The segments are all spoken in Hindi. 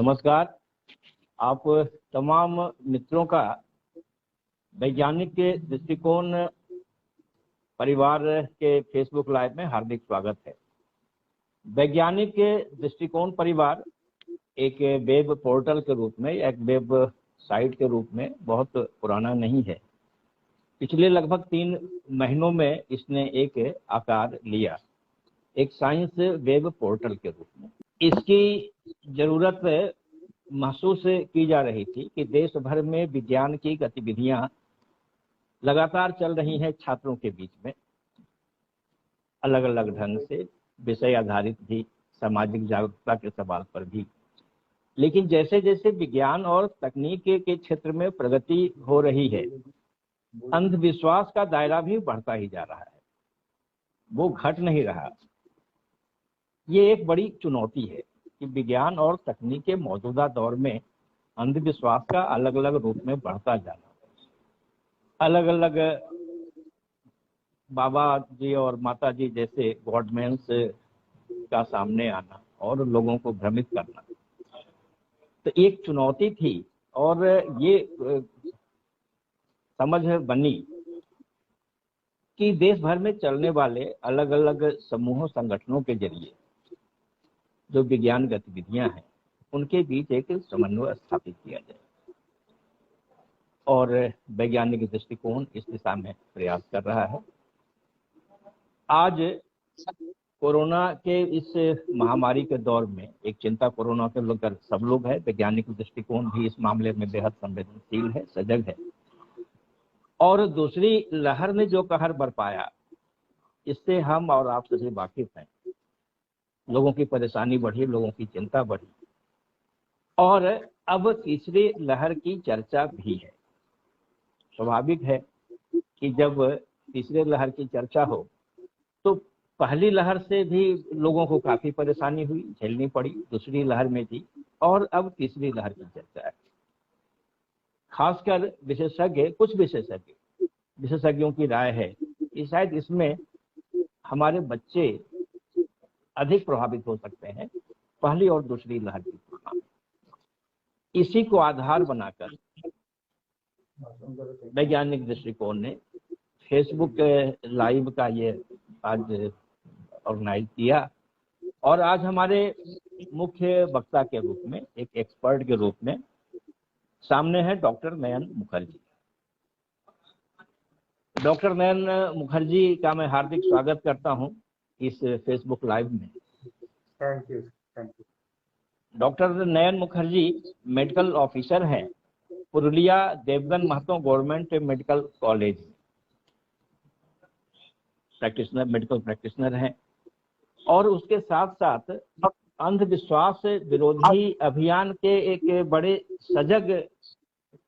नमस्कार। आप तमाम मित्रों का वैज्ञानिक के दृष्टिकोण परिवार के फेसबुक लाइव में हार्दिक स्वागत है। वैज्ञानिक के दृष्टिकोण परिवार एक वेब पोर्टल के रूप में, एक वेब साइट के रूप में बहुत पुराना नहीं है। पिछले लगभग 3 महीनों में इसने एक आकार लिया, एक साइंस वेब पोर्टल के रूप में। इसकी जरूरत महसूस की जा रही थी कि देश भर में विज्ञान की गतिविधियां लगातार चल रही हैं छात्रों के बीच में, अलग अलग ढंग से, विषय आधारित भी, सामाजिक जागरूकता के सवाल पर भी। लेकिन जैसे जैसे विज्ञान और तकनीक के क्षेत्र में प्रगति हो रही है, अंधविश्वास का दायरा भी बढ़ता ही जा रहा है, वो घट नहीं रहा। ये एक बड़ी चुनौती है कि विज्ञान और तकनीक के मौजूदा दौर में अंधविश्वास का अलग अलग रूप में बढ़ता जाना, अलग अलग बाबा जी और माता जी जैसे गॉडमैन्स का सामने आना और लोगों को भ्रमित करना, तो एक चुनौती थी। और ये समझ बनी कि देश भर में चलने वाले अलग अलग समूहों, संगठनों के जरिए जो विज्ञान गतिविधियां हैं, उनके बीच एक समन्वय स्थापित किया जाए। और वैज्ञानिक दृष्टिकोण इस दिशा में प्रयास कर रहा है। आज कोरोना के इस महामारी के दौर में एक चिंता कोरोना के लेकर सब लोग है। वैज्ञानिक दृष्टिकोण भी इस मामले में बेहद संवेदनशील है, सजग है। और दूसरी लहर ने जो कहर बरपाया, इससे हम और आप सभी वाकिफ हैं। लोगों की परेशानी बढ़ी, लोगों की चिंता बढ़ी, और अब तीसरी लहर की चर्चा भी है। स्वाभाविक है कि जब तीसरी लहर की चर्चा हो तो पहली लहर से भी लोगों को काफी परेशानी हुई, झेलनी पड़ी, दूसरी लहर में थी, और अब तीसरी लहर की चर्चा है। खासकर कुछ विशेषज्ञों की राय है कि शायद इसमें हमारे बच्चे अधिक प्रभावित हो सकते हैं पहली और दूसरी लहर की तुलना में। इसी को आधार बनाकर वैज्ञानिक दृष्टिकोण ने फेसबुक लाइव का ये आज ऑर्गेनाइज किया। और आज हमारे मुख्य वक्ता के रूप में, एक एक्सपर्ट के रूप में सामने है डॉक्टर नयन मुखर्जी। डॉक्टर नयन मुखर्जी का मैं हार्दिक स्वागत करता हूं इस फेसबुक लाइव में। Thank you. Doctor Nayan Mukherjee medical officer हैं Purulia Devgan Mahato government medical college, medical practitioner हैं। और उसके साथ साथ अंधविश्वास विरोधी अभियान के एक बड़े सजग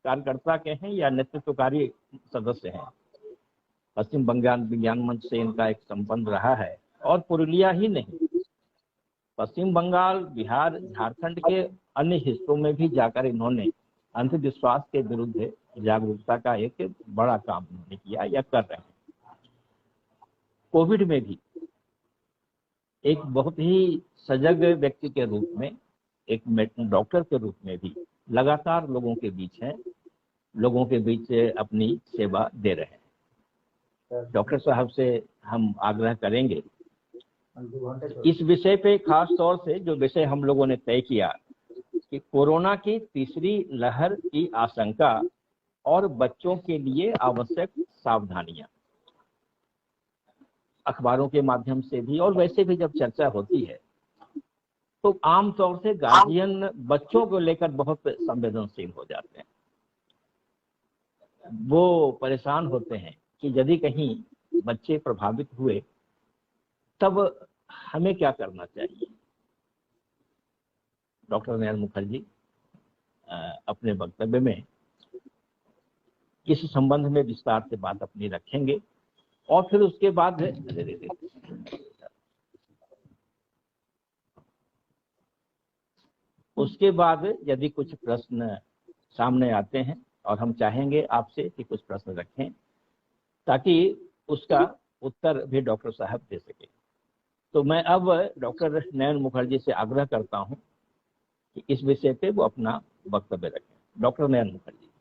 कार्यकर्ता के हैं या नेतृत्वकारी सदस्य हैं। पश्चिम बंगाल विज्ञान मंच से इनका एक संबंध रहा है। और पुरुलिया ही नहीं, पश्चिम बंगाल, बिहार, झारखंड के अन्य हिस्सों में भी जाकर इन्होंने अंधविश्वास के विरुद्ध जागरूकता का एक बड़ा काम उन्होंने किया या कर रहे हैं। कोविड में भी एक बहुत ही सजग व्यक्ति के रूप में, एक डॉक्टर के रूप में भी लगातार लोगों के बीच हैं, लोगों के बीच अपनी सेवा दे रहे हैं। डॉक्टर साहब से हम आग्रह करेंगे इस विषय पे, खास तौर से जो विषय हम लोगों ने तय किया कि कोरोना की तीसरी लहर की आशंका और बच्चों के लिए आवश्यक सावधानियां। अखबारों के माध्यम से भी और वैसे भी जब चर्चा होती है तो आमतौर से गार्जियन बच्चों को लेकर बहुत संवेदनशील हो जाते हैं। वो परेशान होते हैं कि यदि कहीं बच्चे प्रभावित हुए तब हमें क्या करना चाहिए। डॉक्टर नयन मुखर्जी अपने वक्तव्य में इस संबंध में विस्तार से बात अपनी रखेंगे। और फिर उसके बाद यदि कुछ प्रश्न सामने आते हैं और हम चाहेंगे आपसे कि कुछ प्रश्न रखें ताकि उसका उत्तर भी डॉक्टर साहब दे सके। तो मैं अब डॉक्टर नयन मुखर्जी से आग्रह करता हूं कि इस विषय पे वो अपना वक्तव्य रखें। Doctor Nayan Mukherjee.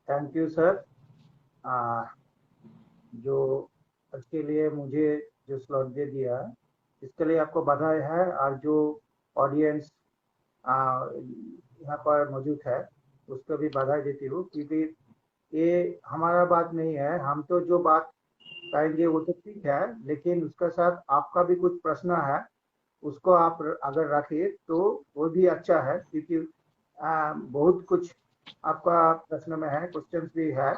Thank you sir. जो इसके लिए मुझे जो स्लॉट दे दिया इसके लिए आपको बधाई है, और जो ऑडियंस यहाँ पर मौजूद है उसको भी बधाई देती हूँ, क्योंकि ये हमारा बात नहीं है। हम तो जो बात कहेंगे वो तो ठीक है, लेकिन उसके साथ आपका भी कुछ प्रश्न है, उसको आप अगर रखिए तो वो भी अच्छा है, क्योंकि बहुत कुछ आपका प्रश्न में है, क्वेश्चंस भी है,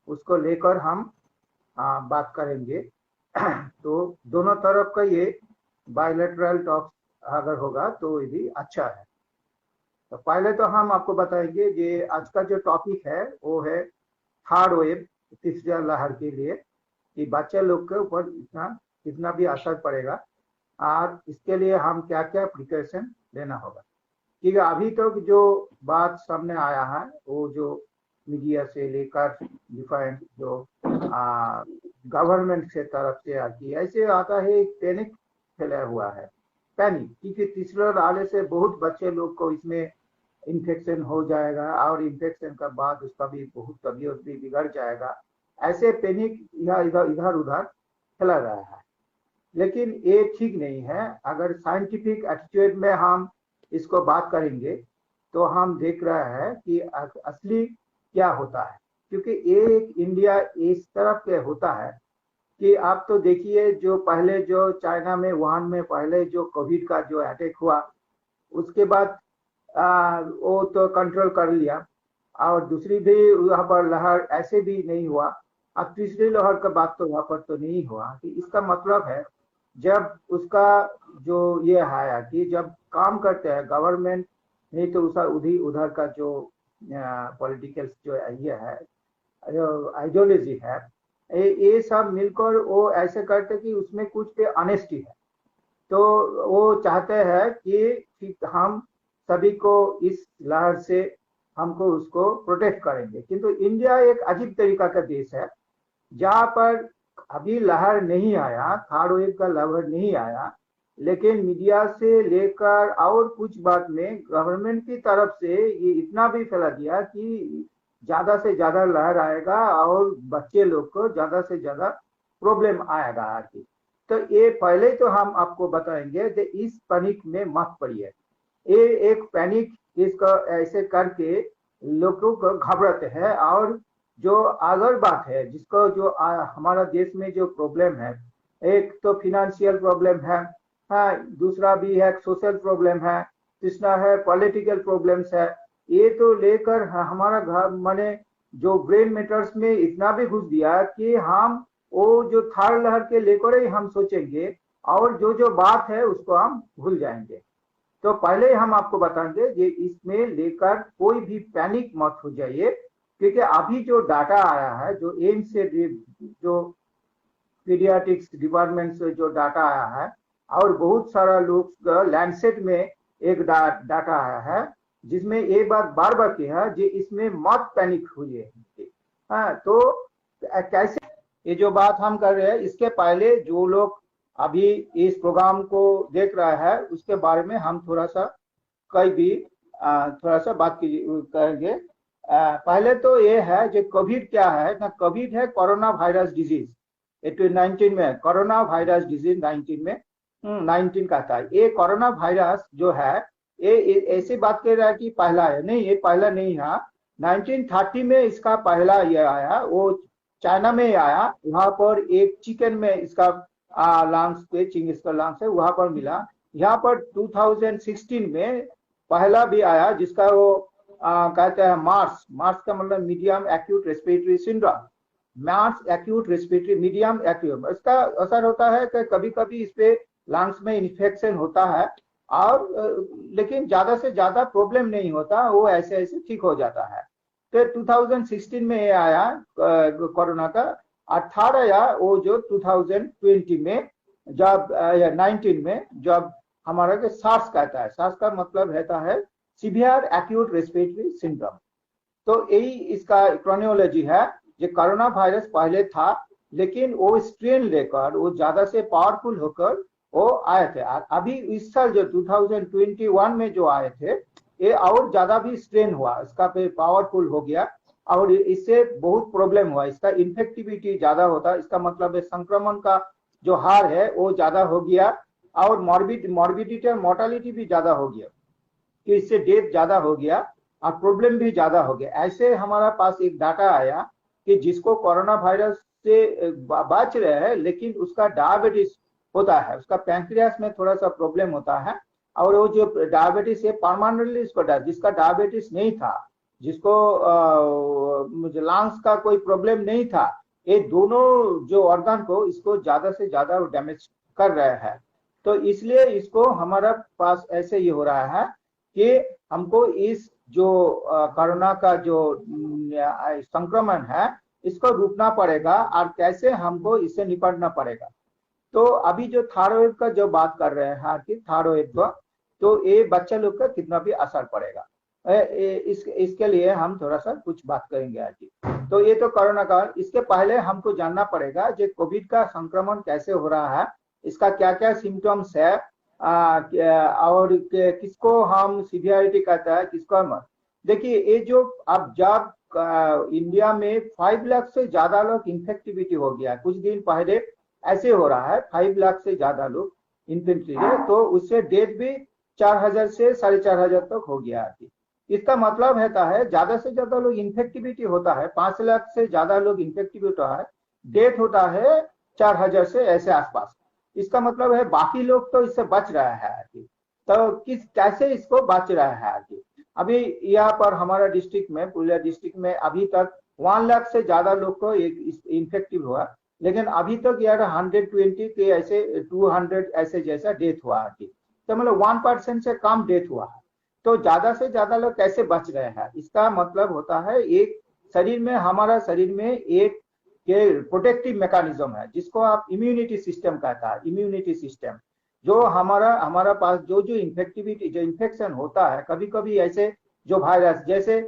उसको लेकर हम बात करेंगे। तो दोनों तरफ का ये बायलैटरल टॉक अगर होगा तो ये भी अच्छा है। तो पहले तो हम आपको बताएंगे कि आज का जो टॉपिक है वो है थर्ड वेव, तीसरा लहर के लिए, कि बच्चे लोग के ऊपर इतना कितना भी असर पड़ेगा और इसके लिए हम क्या क्या प्रिकॉशन लेना होगा। क्योंकि अभी तक जो बात सामने आया है वो जो मीडिया से लेकर डिफरेंट जो गवर्नमेंट से तरफ से आती है, ऐसे आता है एक पैनिक फैला हुआ है। पैनिक क्योंकि तीसरा आने से बहुत बच्चे लोग को इसमें इन्फेक्शन हो जाएगा और इन्फेक्शन का बाद उसका भी बहुत तबीयत भी बिगड़ जाएगा। ऐसे पैनिक इधर उधर फैला रहा है, लेकिन ये ठीक नहीं है। अगर साइंटिफिक एटीट्यूड में हम इसको बात करेंगे तो हम देख रहे हैं कि असली क्या होता है, क्योंकि ये एक इंडिया इस तरफ के होता है कि आप तो देखिए जो पहले जो चाइना में वुहान में पहले जो कोविड का जो अटैक हुआ उसके बाद वो तो कंट्रोल कर लिया, और दूसरी भी वहां पर लहर ऐसे भी नहीं हुआ। अब तीसरी लहर का बात तो वहां पर तो नहीं हुआ। कि इसका मतलब है जब उसका जो ये आया कि जब काम करते हैं गवर्नमेंट नहीं तो उसका उधर का जो पॉलिटिकल जो ये है आइडियोलॉजी है, ये सब मिलकर वो ऐसे करते कि उसमें कुछ पे ऑनेस्टी है। तो वो चाहते हैं कि हम सभी को इस लहर से हमको उसको प्रोटेक्ट करेंगे। किंतु इंडिया एक अजीब तरीका का देश है जहां पर अभी लहर नहीं आया, थर्ड वेव का लहर नहीं आया, लेकिन मीडिया से लेकर और कुछ बात में गवर्नमेंट की तरफ से ये इतना भी फैला दिया कि ज्यादा से ज्यादा लहर आएगा और बच्चे लोग को ज्यादा से ज्यादा प्रॉब्लम आएगा आगे। तो ये पहले तो हम आपको बताएंगे कि इस पैनिक में मत पड़िए। ये एक पैनिक इसका ऐसे करके लोगों को घबराते हैं, और जो अगर बात है जिसको जो हमारा देश में जो प्रॉब्लम है, एक तो फिनेंशियल प्रॉब्लम है, हाँ, दूसरा भी है सोशल प्रॉब्लम है, तीसरा है पॉलिटिकल प्रॉब्लम्स है। ये तो लेकर हमारा घर माने जो ब्रेन मैटर्स में इतना भी घुस दिया कि हम वो जो थर्ड लहर के लेकर ही हम सोचेंगे और जो बात है उसको हम भूल जाएंगे। तो पहले हम आपको बताएंगे ये इसमें लेकर कोई भी पैनिक मत हो जाइए, क्योंकि अभी जो डाटा आया है जो एम्स से जो पीडियाट्रिक्स डिपार्टमेंट से जो डाटा आया है, और बहुत सारा लोग लैंडसेट में एक डाटा आया है जिसमें ये बात बार बार की है कि इसमें मत पैनिक हुई। हाँ, तो कैसे ये जो बात हम कर रहे हैं इसके पहले जो लोग अभी इस प्रोग्राम को देख रहा है उसके बारे में हम थोड़ा सा थोड़ा सा बात करेंगे। पहले तो ये है जो कोविड क्या है ना, कोविड है कोरोना वायरस डिजीज। 19 में कोरोना वायरस डिजीज 19 में 19 कहता है। ये कोरोना वायरस जो है ये ऐसी बात कह रहा है कि पहला है, नहीं, ये पहला नहीं है। 1930 में इसका पहला ये आया, वो चाइना में आया। वहां पर एक चिकन में इसका लंग्स पे चिंग्स का लंग्स है वहां पर मिला। यहाँ पर 2016 में पहला भी आया जिसका वो कहते हैं मार्स का मतलब medium acute respiratory syndrome, Mars acute respiratory medium acute. इसका असर होता है कि कभी कभी इस पे लंग्स में इन्फेक्शन होता है, और लेकिन ज्यादा से ज्यादा प्रॉब्लम नहीं होता, वो ऐसे ऐसे ठीक हो जाता है। तो 2016 में ये आया कोरोना का। 18 या वो जो 2020 में जब 19 में जब हमारा के सार्स कहता है, सार्स का मतलब रहता है सीवियर एक्यूट रेस्पिरेटरी सिंड्रोम। तो यही इसका क्रोनियोलॉजी है। जो कोरोना वायरस पहले था, लेकिन वो स्ट्रेन लेकर वो ज्यादा से पावरफुल होकर वो आए थे। अभी इस साल जो 2021 में जो आए थे, ये और ज्यादा भी स्ट्रेन हुआ, इसका पावरफुल हो गया और इससे बहुत प्रॉब्लम हुआ, इसका इन्फेक्टिविटी ज्यादा होता, इसका मतलब है संक्रमण का जो हार है वो ज्यादा हो गया और मॉर्बिडिटी और मोर्टालिटी भी ज्यादा हो गया, कि इससे डेथ ज्यादा हो गया और प्रॉब्लम भी ज्यादा हो गया। ऐसे हमारा पास एक डाटा आया कि जिसको कोरोना वायरस से बच रहे हैं लेकिन उसका डायबिटीज होता है, उसका पैंक्रियास में थोड़ा सा प्रॉब्लम होता है और वो जो डायबिटीज है परमानेंटली इसको जिसका डायबिटीज नहीं था, जिसको लंग्स का कोई प्रॉब्लम नहीं था, ये दोनों जो ऑर्गन को इसको ज्यादा से ज्यादा डैमेज कर रहे हैं। तो इसलिए इसको हमारा पास ऐसे ही हो रहा है कि हमको इस जो कोरोना का जो संक्रमण है इसको रुकना पड़ेगा और कैसे हमको इससे निपटना पड़ेगा। तो अभी जो थायराइड का जो बात कर रहे हैं कि थायराइड का, तो ये बच्चा लोग का कितना भी असर पड़ेगा, इसके लिए हम थोड़ा सा कुछ बात करेंगे आज। तो ये तो कोरोना का, इसके पहले हमको जानना पड़ेगा जो कोविड का संक्रमण कैसे हो रहा है, इसका क्या क्या सिम्टम्स है और किसको हम सीवियरिटी कहता है, किसको हम। देखिए ये जो अब जब इंडिया में 5 लाख से ज्यादा लोग इन्फेक्टिविटी हो गया, कुछ दिन पहले ऐसे हो रहा है 5 लाख से ज्यादा लोग इन्फेक्टिविटी है, तो उससे डेथ भी 4000 से 4500 तक हो गया। इसका मतलब रहता है ज्यादा से ज्यादा लोग इन्फेक्टिविटी होता है, 5 लाख से ज्यादा लोग इन्फेक्टिव होता है, डेथ होता है 4000 से ऐसे आसपास। इसका मतलब है बाकी लोग तो इससे बच रहा है, तो कैसे इसको बच रहा है। अभी यहाँ पर हमारा डिस्ट्रिक्ट में, पुरुलिया डिस्ट्रिक्ट में अभी तक 1 लाख से ज्यादा लोग को इन्फेक्टिव हुआ, लेकिन अभी तक यार 120 के ऐसे 200 ऐसे जैसा डेथ हुआ, तो मतलब 1% से कम डेथ हुआ है। तो ज्यादा से ज्यादा लोग कैसे बच रहे हैं, इसका मतलब होता है एक शरीर में, हमारा शरीर में एक प्रोटेक्टिव मैकेनिज्म है जिसको आप इम्यूनिटी सिस्टम कहता है। इम्यूनिटी सिस्टम जो हमारा पास जो इन्फेक्टिविटी, जो इन्फेक्शन होता है, कभी कभी ऐसे जो वायरस जैसे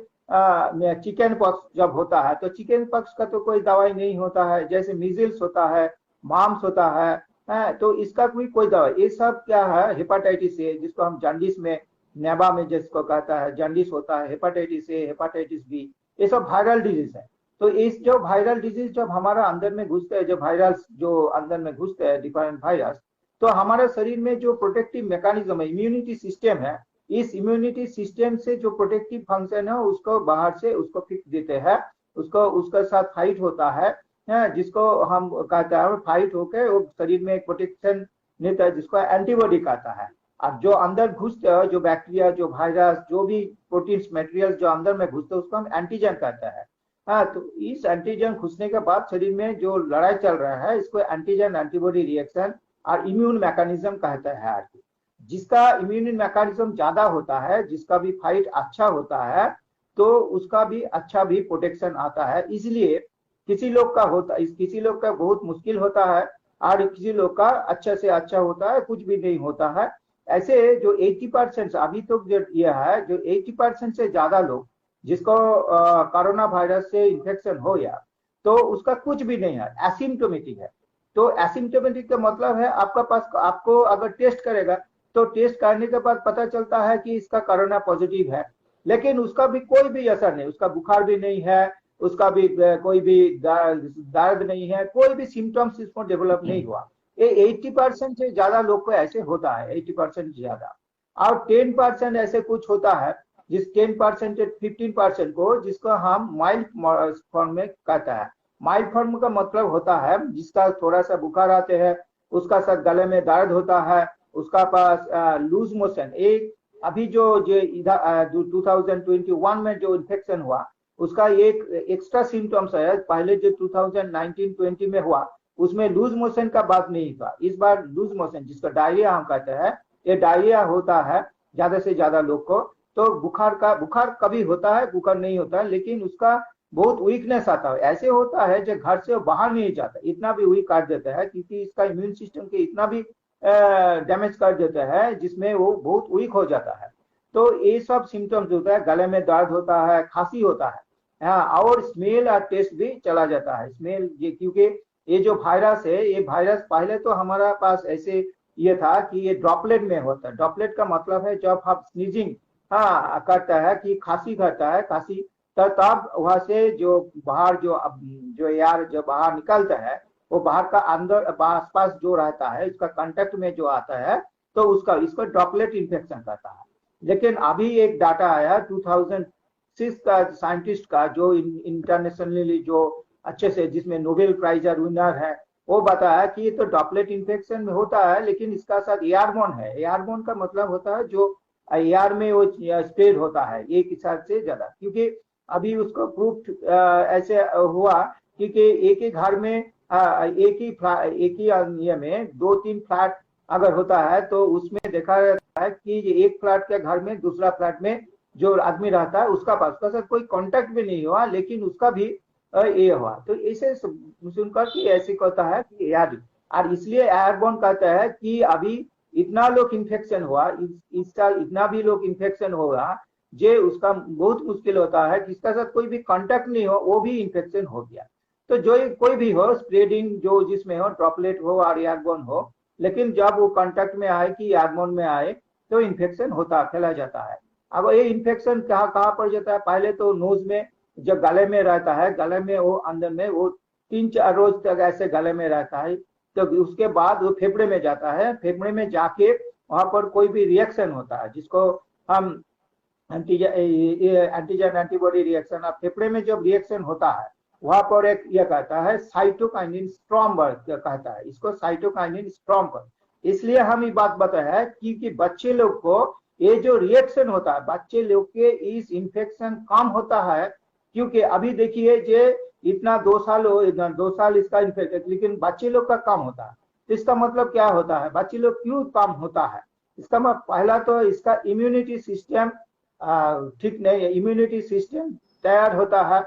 चिकन पॉक्स जब होता है, तो चिकन पॉक्स का तो कोई दवाई नहीं होता है, जैसे मीजल्स होता है, माम्स होता है, तो इसका कोई दवाई, ये सब क्या है, हेपाटाइटिस ए जिसको हम जॉन्डिस में, नेबा में जिसको कहता है जॉन्डिस होता है, हेपाटाइटिस ए, हेपाटाइटिस बी, ये सब वायरल डिजीज है। तो इस जो वायरल डिजीज जब हमारा अंदर में घुसते हैं, जो वायरस जो अंदर में घुसते हैं डिफरेंट वायरस, तो हमारे शरीर में जो प्रोटेक्टिव मैकेनिज्म है, इम्यूनिटी सिस्टम है, इस इम्यूनिटी सिस्टम से जो प्रोटेक्टिव फंक्शन है उसको बाहर से उसको फिक्स देते हैं, उसको उसके साथ फाइट होता है, जिसको हम कहते हैं फाइट होकर वो शरीर में एक प्रोटेक्शन देता है जिसको एंटीबॉडी कहता है। अब जो अंदर घुसते हैं, जो बैक्टीरिया, जो वायरस, जो भी प्रोटीन्स मटेरियल जो अंदर में घुसते हैं उसको हम एंटीजन कहते हैं। तो इस एंटीजन घुसने के बाद शरीर में जो लड़ाई चल रहा है इसको एंटीजन एंटीबॉडी रिएक्शन और इम्यून मैकेनिज्म कहता है। जिसका इम्यून मैकेनिज्म ज्यादा होता है, जिसका भी फाइट अच्छा होता है, तो उसका भी अच्छा भी प्रोटेक्शन आता है। इसलिए किसी लोग का बहुत मुश्किल होता है और किसी लोग का अच्छा से अच्छा होता है, कुछ भी नहीं होता है। ऐसे जो 80% अभी तो जो यह है, जो 80% से ज्यादा लोग जिसको कोरोना वायरस से इन्फेक्शन हो गया, तो उसका कुछ भी नहीं है, एसिम्टोमेटिक है। तो एसिम्टोमेटिक का मतलब है आपका पास, आपको अगर टेस्ट करेगा तो टेस्ट करने के बाद पता चलता है कि इसका कोरोना पॉजिटिव है, लेकिन उसका भी कोई भी असर नहीं, उसका बुखार भी नहीं है, उसका भी कोई भी दर्द नहीं है, कोई भी सिम्टम्स इसको डेवलप नहीं हुआ। ये 80% से ज्यादा लोग को ऐसे होता है, 80% से ज्यादा। और 10% ऐसे कुछ होता है, जिस 10% 15% को जिसको हम माइल्ड फॉर्म में कहता है। माइल्ड फॉर्म का मतलब होता है जिसका थोड़ा सा बुखार आते हैं, उसका साथ गले में दर्द होता है, उसका पास लूज मोशन, एक अभी जो 2021 में जो इन्फेक्शन हुआ उसका एक एक्स्ट्रा सिम्टम्स है, पहले जो 2019-20 में हुआ उसमें लूज मोशन का बात नहीं था, इस बार लूज मोशन जिसका डायरिया हम कहते हैं, ये डायरिया होता है ज्यादा से ज्यादा लोग को। तो बुखार कभी होता है, बुखार नहीं होता है, लेकिन उसका बहुत वीकनेस आता है। ऐसे होता है जो घर से बाहर नहीं जाता, इतना भी वीक कर देता है क्योंकि इसका इम्यून सिस्टम के इतना भी डैमेज कर देता है जिसमें वो बहुत वीक हो जाता है। तो ये सब सिम्टम्स होता है, गले में दर्द होता है, खांसी होता है, और स्मेल और टेस्ट भी चला जाता है। स्मेल ये क्योंकि ये जो वायरस है, ये वायरस पहले तो हमारा पास ऐसे ये था कि ये ड्रॉपलेट में होता है। ड्रॉपलेट का मतलब है जब आप स्नीजिंग हाँ करता है कि खांसी करता है, खांसी तो तब वहां से जो बाहर जो एयर जो बाहर निकलता है वो बाहर का अंदर आसपास जो रहता है इसका कांटेक्ट में जो आता है तो उसका इसको ड्रॉपलेट इन्फेक्शन कहता है। लेकिन अभी एक डाटा आया 2006 का साइंटिस्ट का जो इंटरनेशनली जो अच्छे से जिसमें नोबेल प्राइज विनर है वो बताया कि ये तो ड्रॉपलेट इन्फेक्शन में होता है लेकिन इसका साथ एयरबोर्न है। एयरबोर्न का मतलब होता है जो एयर में वो स्प्रेड होता है एक हिसाब से ज्यादा, क्योंकि अभी उसको प्रूफ ऐसे हुआ क्योंकि एक ही घर में एक ही ये में 2-3 फ्लैट अगर होता है तो उसमें देखा जाता है कि एक फ्लैट के घर में दूसरा फ्लैट में जो आदमी रहता है उसका पास उसका साथ कोई कांटेक्ट भी नहीं हुआ लेकिन उसका भी ये हुआ। तो ऐसे सुनकर कि ऐसे कहता है कि यार और इसलिए एयरबोर्न कहता है कि अभी इतना लोग इन्फेक्शन हुआ इस साल इतना भी लोग इन्फेक्शन होगा जे उसका बहुत मुश्किल होता है किसका साथ कोई भी कांटेक्ट नहीं हो वो भी इन्फेक्शन हो गया। तो जो कोई भी हो स्प्रेडिंग जो जिसमें हो ड्रॉपलेट हो और एयरबोर्न हो लेकिन जब वो कांटेक्ट में आए कि एयरबोर्न में आए तो इन्फेक्शन होता फैला जाता है। अब ये इन्फेक्शन कहाँ पर जाता है, पहले तो नोज में जब गले में रहता है गले में वो अंदर में वो 3-4 रोज तक ऐसे गले में रहता है तो उसके बाद वो फेफड़े में जाता है। फेफड़े में जाके वहां पर कोई भी रिएक्शन होता है जिसको हम एंटीजन एंटीबॉडी रिएक्शन। अब फेफड़े में जब रिएक्शन होता है वहां पर एक यह कहता है साइटोकाइनिन स्ट्रॉम कहता है इसको साइटोकाइनिन स्ट्रॉम पर। इसलिए हम ये बात बताया कि बच्चे लोग को ये जो रिएक्शन होता है बच्चे लोग के इस इन्फेक्शन कम होता है क्योंकि अभी देखिए जे इतना 2 साल हो 2 साल इसका इन्फेक्शन लेकिन बच्चे लोग का कम होता है। तो इसका मतलब क्या होता है बच्चे लोग क्यों कम होता है, इसका मतलब पहला तो इसका इम्यूनिटी सिस्टम ठीक नहीं है। इम्यूनिटी सिस्टम तैयार होता है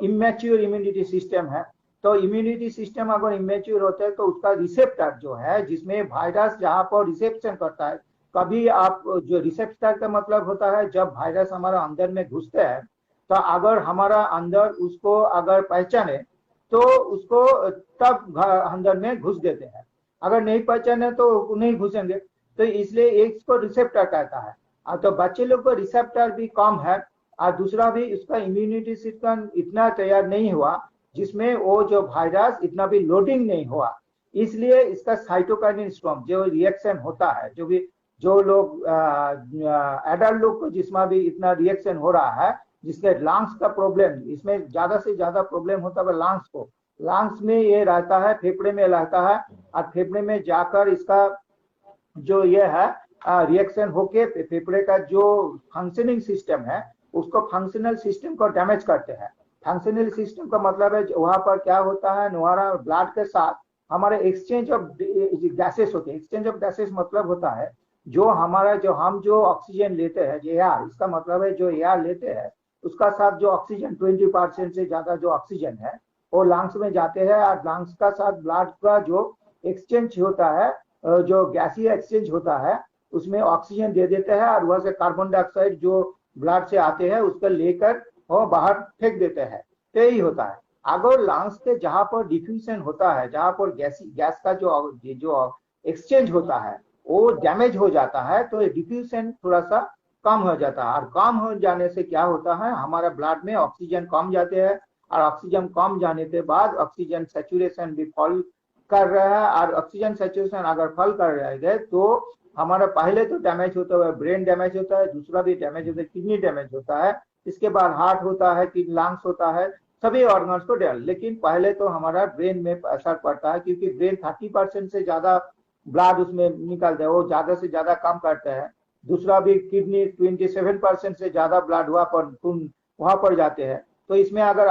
इमेच्योर इम्यूनिटी सिस्टम है। तो इम्यूनिटी सिस्टम अगर इमेच्योर होता है तो उसका रिसेप्टर जो है जिसमें वायरस जहां पर रिसेप्शन करता है कभी आप जो रिसेप्टर का मतलब होता है जब वायरस हमारा अंदर में घुसते हैं तो अगर हमारा अंदर उसको अगर पहचाने तो उसको तब अंदर में घुस देते हैं, अगर नहीं पहचाने तो नहीं घुसेंगे। तो इसलिए एक इसको रिसेप्टर कहता है। तो बच्चे लोग को रिसेप्टर भी कम है और दूसरा भी इसका इम्यूनिटी सिस्टम इतना तैयार नहीं हुआ जिसमें वो जो वायरस इतना भी लोडिंग नहीं हुआ। इसलिए इसका साइटोकाइनिन स्टॉर्म जो रिएक्शन होता है जो लोग एडल्ट लोग को जिसमें भी इतना रिएक्शन हो रहा है जिसके लंग्स का प्रॉब्लम इसमें ज्यादा से ज्यादा प्रॉब्लम होता है लंग्स को। लंग्स में ये रहता है फेफड़े में रहता है और फेफड़े में जाकर इसका जो ये है रिएक्शन होके फेफड़े का जो फंक्शनिंग सिस्टम है उसको फंक्शनल सिस्टम को डैमेज करते हैं। फंक्शनल सिस्टम का मतलब है वहां पर क्या होता है हमारा ब्लड के साथ हमारे एक्सचेंज ऑफ गैसेस होते हैं। एक्सचेंज ऑफ गैसेस मतलब होता है जो हमारा जो हम जो ऑक्सीजन लेते हैं एयर, इसका मतलब है जो एयर लेते हैं उसका साथ जो ऑक्सीजन 20% से ज्यादा जो ऑक्सीजन है वो लंग्स में जाते हैं और लंग्स का साथ ब्लड का जो एक्सचेंज होता है जो गैसीय एक्सचेंज होता है उसमें ऑक्सीजन दे देते हैं और वहां से कार्बन डाइऑक्साइड जो ब्लड से आते हैं उसको लेकर वो बाहर फेंक देते हैं। तो यही होता है। अगर लंग्स के जहां पर डिफ्यूजन होता है जहां पर गैस का जो एक्सचेंज होता है वो डैमेज हो जाता है तो डिफ्यूजन थोड़ा सा कम हो जाता है और कम हो जाने से क्या होता है हमारा ब्लड में ऑक्सीजन कम जाते हैं और ऑक्सीजन कम जाने के बाद ऑक्सीजन सैचुरेशन भी फॉल कर रहा है और ऑक्सीजन सैचुरेशन अगर फॉल कर रहे हैं तो हमारा पहले तो डैमेज होता है ब्रेन डैमेज होता है, दूसरा भी डैमेज होता है किडनी डैमेज होता है, इसके बाद हार्ट होता है कि लंग्स होता है, सभी ऑर्गन्स को डैमेज। लेकिन पहले तो हमारा ब्रेन में असर पड़ता है क्योंकि ब्रेन 30% से ज्यादा ब्लड उसमें निकलता है वो ज्यादा से ज्यादा काम करता है। दूसरा भी किडनी 27% से ज्यादा ब्लड वहां पर जाते हैं। तो इसमें अगर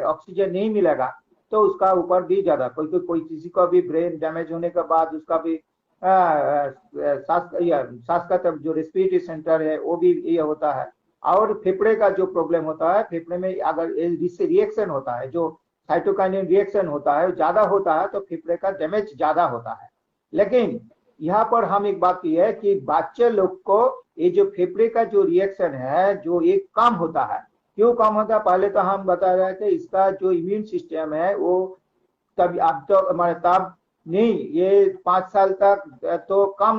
ऑक्सीजन नहीं मिलेगा तो उसका ऊपर भी ज्यादा कोई किसी का भी ब्रेन डैमेज होने के बाद उसका भी सांस का जो रेस्पिरेटरी सेंटर है वो भी ये होता है। और फेफड़े का जो प्रॉब्लम होता है फेफड़े में अगर इससे रिएक्शन होता है जो साइटोकाइनिन रिएक्शन होता है ज्यादा होता है तो फेफड़े का डैमेज ज्यादा होता है। लेकिन यहाँ पर हम एक बात की है कि बच्चे लोग को ये जो फेफड़े का जो रिएक्शन है जो एक कम होता है। क्यों कम होता है पहले तो हम बता रहे थे इसका जो इम्यून सिस्टम है वो तब अब तो हमारे तब नहीं, ये 5 साल तक तो कम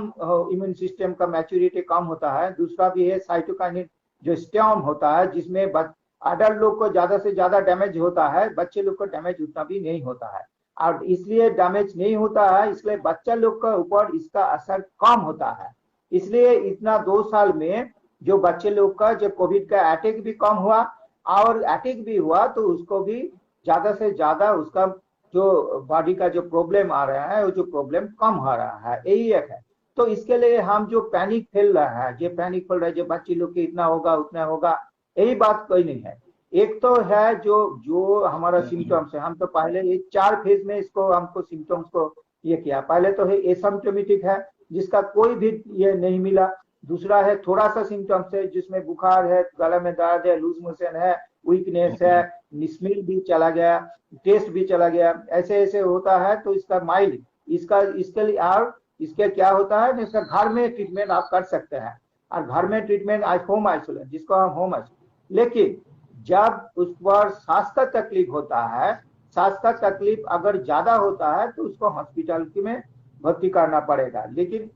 इम्यून सिस्टम का मैच्योरिटी कम होता है। दूसरा भी है साइटोकाइनिन जो स्टॉर्म होता है, जिसमें अडल्ट लोग को ज्यादा से ज्यादा डैमेज होता है, बच्चे लोग को डैमेज उतना भी नहीं होता है। और इसलिए डैमेज नहीं होता है, इसलिए बच्चा लोग के ऊपर इसका असर कम होता है। इसलिए इतना 2 साल में जो बच्चे लोग का जो कोविड का अटैक भी कम हुआ, और अटैक भी हुआ तो उसको भी ज्यादा से ज्यादा उसका जो बॉडी का जो प्रॉब्लम आ रहा है वो जो प्रॉब्लम कम हो रहा है, यही एक है। तो इसके लिए हम जो पैनिक फैल रहा है, जो पैनिक फैल रहा है, जो बच्चे लोग के इतना होगा उतना होगा, यही बात कोई नहीं है। एक तो है जो जो हमारा सिम्टम्स है, हम तो पहले ये 4 फेज में इसको हमको सिम्टम्स को ये किया। पहले तो है एसिम्प्टोमेटिक है, जिसका कोई भी ये नहीं मिला। दूसरा है थोड़ा सा सिम्टम्स है, जिसमें बुखार है, गला में दर्द है, लूज मोशन है, वीकनेस है, स्मेल भी चला गया, टेस्ट भी चला गया, ऐसे ऐसे होता है। तो इसका माइल्ड, इसके लिए और इसके क्या होता है, इसका घर में ट्रीटमेंट आप कर सकते हैं। और घर में ट्रीटमेंट होम आइसोलेशन, जिसको हम होम आइसोलेशन। लेकिन जब उस पर सांस का तकलीफ होता है, सांस का तकलीफ अगर ज्यादा होता है तो उसको हॉस्पिटल में भर्ती करना पड़ेगा। लेकिन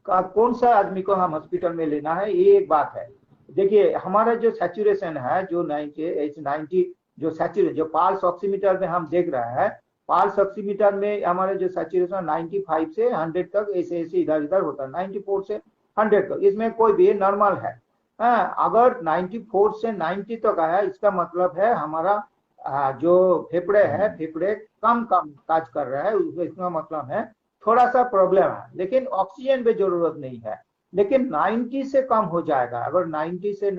कौन सा आदमी को हम हॉस्पिटल में लेना है, ये एक बात है। देखिए हमारा जो सैचुरेशन है, जो 90 जो सैचुरेशन जो पाल्स ऑक्सीमीटर में हम देख रहे हैं, पाल्स ऑक्सीमीटर में हमारे जो सैचुरेशन 95 से 100 तक ऐसे ऐसे इधर इधर होता है, 94 से 100 तक, इसमें कोई भी नॉर्मल है। अगर 94 से 90 तक आया, इसका मतलब है हमारा जो फेफड़े है, फेफड़े कम कम काज कर रहा है, इसका मतलब है थोड़ा सा प्रॉब्लम है। लेकिन ऑक्सीजन पे जरूरत नहीं है। लेकिन 90 से कम हो जाएगा, अगर 90 से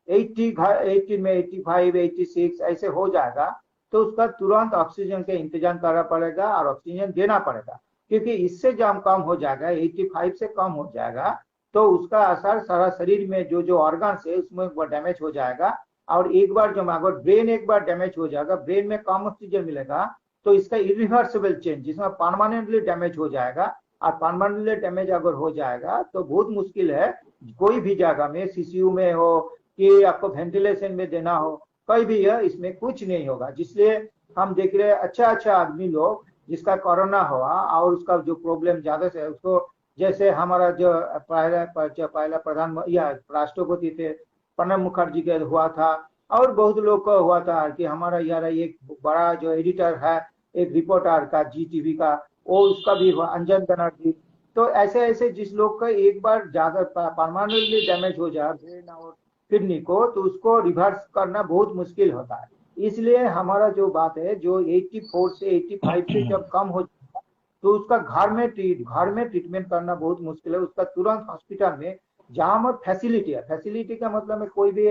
80 में 85 86 ऐसे हो जाएगा, तो उसका तुरंत ऑक्सीजन का इंतजाम करना पड़ेगा और ऑक्सीजन देना पड़ेगा। क्योंकि इससे जब कम हो जाएगा, 85 से कम हो जाएगा, तो उसका असर सारा शरीर में जो जो ऑर्गन है उसमें डैमेज हो जाएगा। और एक बार जब अगर ब्रेन एक बार डैमेज हो जाएगा, ब्रेन में कम ऑक्सीजन मिलेगा, तो इसका इरिवर्सिबल चेंज, जिसमें परमानेंटली डैमेज हो जाएगा। और परमानेंटली डैमेज अगर हो जाएगा तो बहुत मुश्किल है, कोई भी जगह में, सीसीयू में हो कि आपको वेंटिलेशन में देना हो, कोई भी है, इसमें कुछ नहीं होगा। जिसलिए हम देख रहे हैं अच्छा अच्छा आदमी लोग जिसका कोरोना हुआ और उसका जो प्रॉब्लम ज्यादा से उसको, जैसे हमारा जो पहला प्रधान या राष्ट्रपति थे प्रणब मुखर्जी के हुआ था, और बहुत लोग को हुआ था कि हमारा यार एक बड़ा जो एडिटर है, एक रिपोर्टर का जी टीवी का, वो उसका भी हुआ, अंजन बनर्जी। तो ऐसे ऐसे जिस लोग का एक बार ज्यादा परमानेंटली डैमेज हो जाए ब्रेन और किडनी को, तो उसको रिवर्स करना बहुत मुश्किल होता है। इसलिए हमारा जो बात है, जो 84 से 85 से जब कम हो जाए, तो उसका घर में ट्रीटमेंट करना बहुत मुश्किल है। उसका तुरंत हॉस्पिटल में, जहां पर फैसिलिटी है, फैसिलिटी का मतलब है कोई भी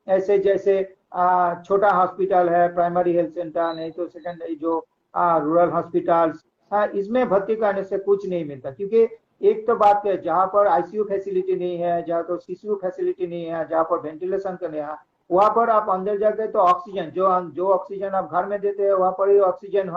ऐसे जैसे छोटा हॉस्पिटल है, प्राइमरी हेल्थ सेंटर, नहीं तो सेकेंडरी जो रूरल हॉस्पिटल, इसमें भर्ती करने से कुछ नहीं मिलता। क्योंकि एक तो बात है, जहाँ पर आईसीयू फैसिलिटी नहीं है, जहाँ तो सीसीयू फैसिलिटी नहीं है, जहाँ पर वेंटिलेशन का नहीं है, वहां पर आप अंदर जाते तो ऑक्सीजन जो ऑक्सीजन आप घर में देते हैं वहां पर ही ऑक्सीजन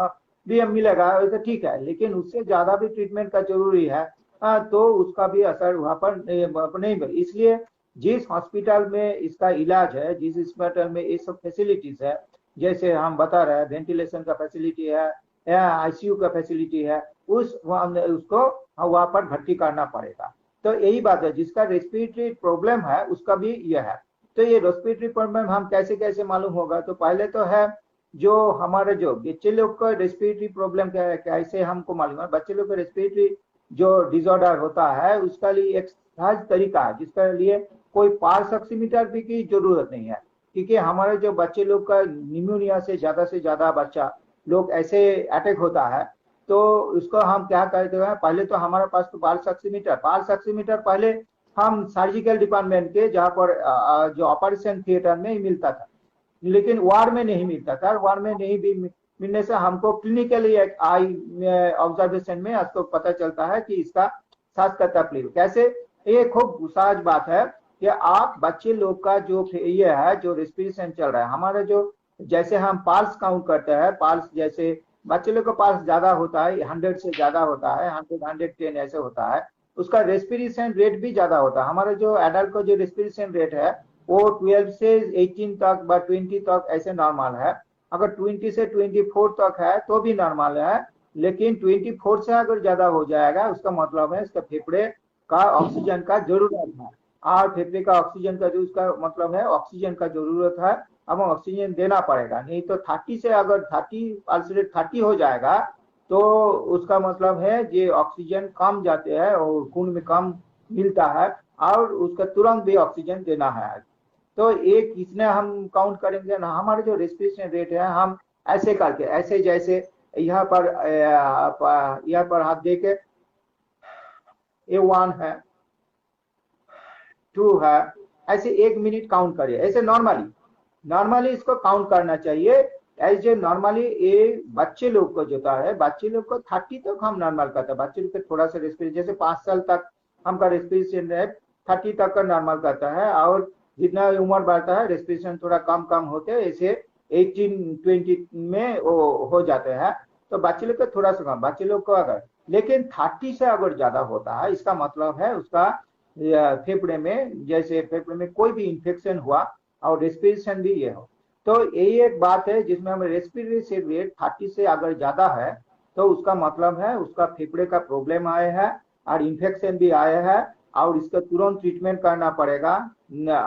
भी मिलेगा, तो ठीक है। लेकिन उससे ज्यादा भी ट्रीटमेंट का जरूरी है, तो उसका भी असर वहां पर नहीं। इसलिए जिस हॉस्पिटल में इसका इलाज है, जिस हॉस्पिटल में ये सब फैसिलिटीज है, जैसे हम बता रहे हैं वेंटिलेशन का फैसिलिटी है या आईसीयू का फैसिलिटी है, उसको वहां पर भर्ती करना पड़ेगा। तो यही बात है, जिसका रेस्पिरेटरी प्रॉब्लम है उसका भी यह है। तो ये रेस्पिरेटरी प्रॉब्लम हम कैसे कैसे मालूम होगा, तो पहले तो है जो हमारे जो बच्चे लोग का रेस्पिरेटरी प्रॉब्लम क्या है, कैसे हमको मालूम है। बच्चे लोग का रेस्पिरेटरी जो डिसऑर्डर होता है, उसका लिए एक सहज तरीका है, जिसके लिए कोई पल्स ऑक्सीमीटर भी की जरूरत नहीं है। क्योंकि हमारे जो बच्चे लोग का निमोनिया से ज्यादा बच्चा लोग ऐसे अटैक होता है, तो उसको हम क्या करते हैं, पहले तो हमारे पास तो पल्स ऑक्सीमीटर पहले हम सर्जिकल डिपार्टमेंट के, जहाँ पर जो ऑपरेशन थिएटर में ही मिलता था, लेकिन वार्ड में नहीं मिलता था। वार्ड में नहीं भी मिलने से हमको क्लिनिकली एक आई ऑब्जर्वेशन में आपको पता चलता है कि इसका सांस का तकलीफ कैसे। ये खूब सहज बात है कि आप बच्चे लोग का जो ये है, जो रेस्पिरेशन चल रहा है, हमारे जो जैसे हम पाल्स काउंट करते हैं, पाल्स जैसे बच्चे लोग का पाल्स ज्यादा होता है, 100 से ज्यादा होता है, 110 ऐसे होता है, उसका रेस्पिरेशन रेट भी ज्यादा होता है। हमारे जो एडल्ट का जो रेस्पिरेशन रेट है वो 12 से 18 तक व 20 तक ऐसे नॉर्मल है। अगर 20 से 24 तक है तो भी नॉर्मल है, लेकिन 24 से अगर ज्यादा हो जाएगा उसका मतलब है इसका फेफड़े का ऑक्सीजन का जरूरत है, और फेफड़े का ऑक्सीजन का जो उसका मतलब है ऑक्सीजन का जरूरत है, अब ऑक्सीजन देना पड़ेगा। नहीं तो 30 से अगर 30 हो जाएगा तो उसका मतलब है ये ऑक्सीजन कम जाते हैं और खून में कम मिलता है, और उसका तुरंत भी ऑक्सीजन देना है। तो एक इसने हम काउंट करेंगे ना, हमारे जो रेस्पिरेशन रेट है हम ऐसे करके, ऐसे जैसे यहाँ पर हाथ दे के ये 1 है, 2 है, ऐसे 1 मिनट काउंट करिए, ऐसे नॉर्मली इसको काउंट करना चाहिए। ऐसे नॉर्मली ये बच्चे लोग को जो है, बच्चे लोग को 30 तक हम नॉर्मल करते हैं। बच्चे लोग को थोड़ा सा रेस्पिरेशन जैसे 5 साल तक हमका रेस्पिरेशन रेट 30 तक का नॉर्मल करता है, और जितना उम्र बढ़ता है रेस्पिरेशन थोड़ा कम कम होते हैं, ऐसे 18-20 में वो हो जाते हैं। तो बच्चे लोग को थोड़ा सा कम, बच्चे लोग को अगर, लेकिन 30 से अगर ज्यादा होता है इसका मतलब है उसका फेफड़े में, जैसे फेफड़े में कोई भी इंफेक्शन हुआ और रेस्पिरेशन भी ये हो। तो यही एक बात है जिसमें हमें रेस्पिरेशन रेट 30 से अगर ज्यादा है तो उसका मतलब है उसका फेफड़े का प्रॉब्लम आया है और इन्फेक्शन भी आया है, और इसका तुरंत ट्रीटमेंट करना पड़ेगा,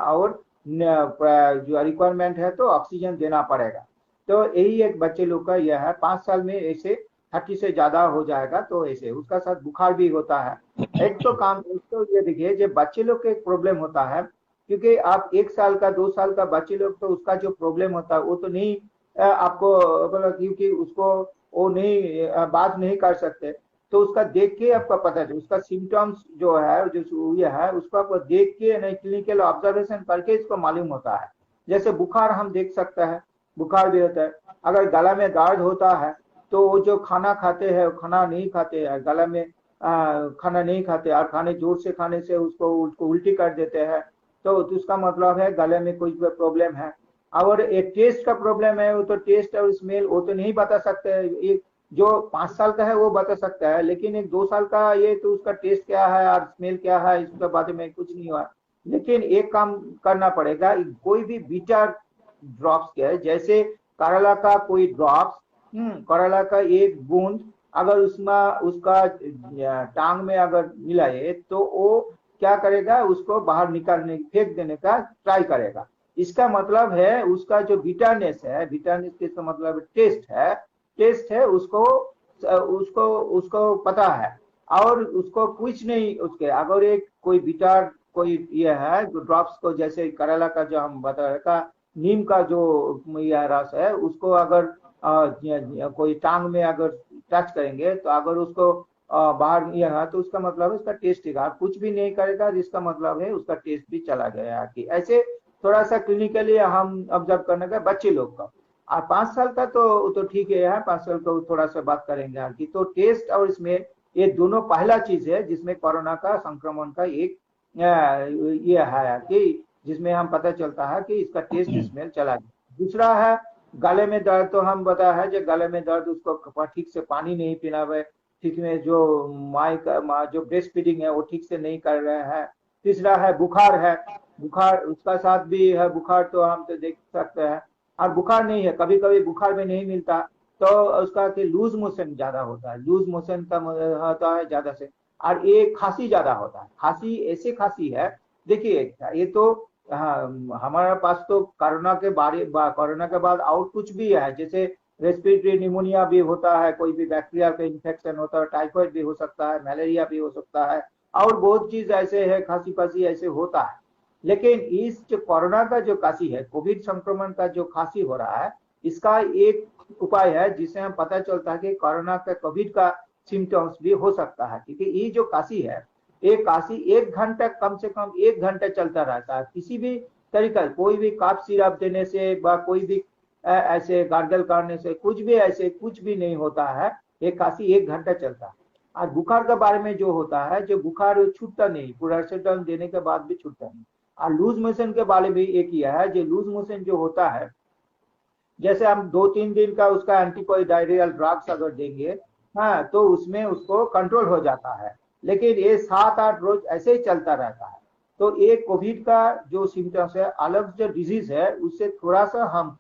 और जो रिक्वायरमेंट है तो ऑक्सीजन देना पड़ेगा। तो यही एक बच्चे लोग का यह है, 5 साल में ऐसे 30 से ज्यादा हो जाएगा तो ऐसे उसका साथ बुखार भी होता है। एक तो ये देखिए जो बच्चे लोग का एक प्रॉब्लम होता है, क्योंकि आप 1 साल का 2 साल का बच्चे लोग तो उसका जो प्रॉब्लम होता है वो तो नहीं आपको मतलब, क्योंकि उसको वो नहीं बात नहीं कर सकते, तो उसका देख के आपका पता है उसका सिम्टम्स जो है जो ये है उसको आपको देख के नहीं क्लिनिकल ऑब्जर्वेशन करके इसको मालूम होता है। जैसे बुखार हम देख सकते हैं, बुखार भी होता है, अगर गला में दर्द होता है तो वो जो खाना खाते हैं खाना नहीं खाते हैं, गला में खाना नहीं खाते और खाने जोर से खाने से उसको उल्टी कर देते हैं, तो उसका मतलब है गले में कोई प्रॉब्लम है। और एक टेस्ट का प्रॉब्लम है, वो तो टेस्ट और स्मेल वो तो नहीं बता सकते हैं। एक जो 5 साल का है वो बता सकता है, लेकिन एक 2 साल का ये तो उसका टेस्ट क्या है और स्मेल क्या है इसके बारे में कुछ नहीं हुआ। लेकिन एक काम करना पड़ेगा, कोई भी बीटा ड्रॉप्स के जैसे करला का कोई ड्रॉप्स, करला का एक बूंद अगर उसमें उसका टांग में अगर मिलाए तो वो क्या करेगा, उसको बाहर निकालने फेंक देने का ट्राई करेगा। इसका मतलब है उसका जो बिटरनेस है, बिटरनेस के मतलब टेस्ट है उसको उसको उसको पता है, और उसको कुछ नहीं उसके अगर एक कोई बिटर कोई ये है जो ड्रॉप्स को, जैसे करेला का जो हम बता रहे का नीम का जो यह रस है उसको अगर कोई टांग में अगर टच करेंगे तो अगर उसको बाहर यह है तो उसका मतलब है उसका टेस्ट ही कुछ भी नहीं करेगा, जिसका मतलब है उसका टेस्ट भी चला गया। कि ऐसे थोड़ा सा क्लिनिकली हम ऑब्जर्व करने का बच्चे लोग का, और 5 साल का तो ठीक है, 5 साल का थोड़ा सा बात करेंगे कि तो टेस्ट और इसमें ये दोनों पहला चीज है जिसमें कोरोना का संक्रमण का एक ये है कि जिसमें हम पता चलता है कि इसका टेस्ट स्मेल चला गया। दूसरा है गले में दर्द, तो हम बता है जो गले में दर्द उसको ठीक से पानी नहीं पीना हुआ, ठीक में जो माँ जो ब्रेस्ट फीडिंग है वो ठीक से नहीं कर रहे हैं। तीसरा है बुखार है, बुखार उसका साथ भी है, बुखार तो हम तो देख सकते हैं, और बुखार नहीं है कभी कभी बुखार में नहीं मिलता तो उसका कि लूज मोशन ज्यादा होता है, लूज मोशन का होता है ज्यादा से, और ये खांसी ज्यादा होता है। खांसी ऐसे खांसी है, देखिए ये तो हमारे पास तो कोरोना के बाद और कुछ भी है, जैसे रेस्पिरेटरी निमोनिया भी होता है, कोई भी बैक्टीरिया का इन्फेक्शन होता है, टाइफाइड भी हो सकता है, मलेरिया भी हो सकता है, और बहुत चीज ऐसे है, खांसी पासी ऐसे होता है। लेकिन इस जो कोरोना का जो खांसी है, कोविड संक्रमण का जो खांसी हो रहा है, इसका एक उपाय है जिससे हम पता चलता है कि कोरोना का कोविड का सिम्टम्स भी हो सकता है। क्योंकि ये जो खांसी है, एक काशी 1 घंटा कम से कम 1 घंटा चलता रहता है, किसी भी तरीका कोई भी काफ सिरप देने से कोई भी ऐसे गार्गल करने से कुछ भी ऐसे कुछ भी नहीं होता है, एक काशी 1 घंटा चलता है। और बुखार के बारे में जो होता है, जो बुखार छूटता नहीं, पैरासिटामोल देने के बाद भी छूटता नहीं। और लूज मोशन के बारे में एक ही है, जो लूज मोशन जो होता है, जैसे हम 2-3 दिन का उसका एंटीकोडायरियल ड्रग्स अगर देंगे, हाँ तो उसमें उसको कंट्रोल हो जाता है, लेकिन ये 7-8 रोज ऐसे ही चलता रहता है। तो ये कोविड का जो सिम्टम्स है, अलग जो डिजीज है उससे थोड़ा सा हम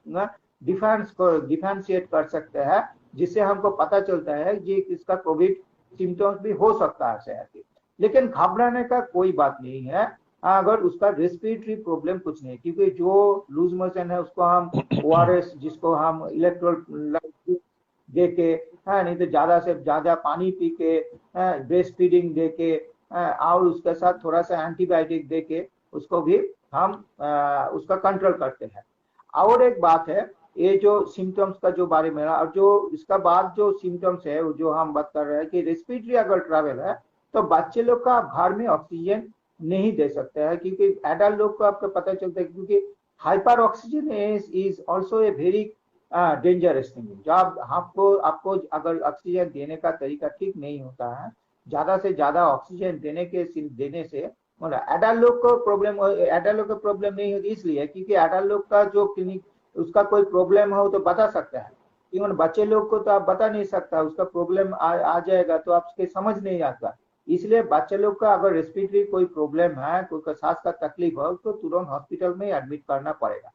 डिफरेंशिएट कर सकते हैं, जिससे हमको पता चलता है कि इसका कोविड सिम्टम्स भी हो सकता है शायद। लेकिन घबराने का कोई बात नहीं है अगर उसका रेस्पिरेटरी प्रॉब्लम कुछ नहीं, क्योंकि जो लूज मोशन है उसको हम ORS, जिसको हम इलेक्ट्रोलाइट दे के, नहीं तो ज्यादा से ज्यादा पानी पी के, ब्रेस्ट फीडिंग दे के, और उसके साथ थोड़ा सा एंटीबायोटिक दे के उसको भी हम उसका कंट्रोल करते हैं। और एक बात है, ये जो सिम्टम्स का जो बारे में, और जो इसका बाद जो सिम्टम्स है जो हम बात कर रहे हैं कि रेस्पिरेटरी अगर ट्रैवल है तो बच्चे लोग का घर में ऑक्सीजन नहीं दे सकते हैं, क्योंकि एडल्ट लोग को आपको पता चलता है, क्योंकि hyper oxygen is also a very dangerous thing. जब आपको अगर ऑक्सीजन देने का तरीका ठीक नहीं होता है, ज्यादा से ज्यादा ऑक्सीजन देने से एडल्ट लोग को प्रॉब्लम नहीं होती, इसलिए क्योंकि एडल्ट लोग का जो क्लिनिक उसका कोई प्रॉब्लम हो तो बता सकता है, इवन बच्चे लोग को तो आप बता नहीं सकता, उसका प्रॉब्लम आ जाएगा तो आपके समझ नहीं आता। इसलिए बच्चे लोग का अगर रेस्पिरेटरी कोई प्रॉब्लम है, कोई सांस का तकलीफ हो तो तुरंत हॉस्पिटल में एडमिट करना पड़ेगा।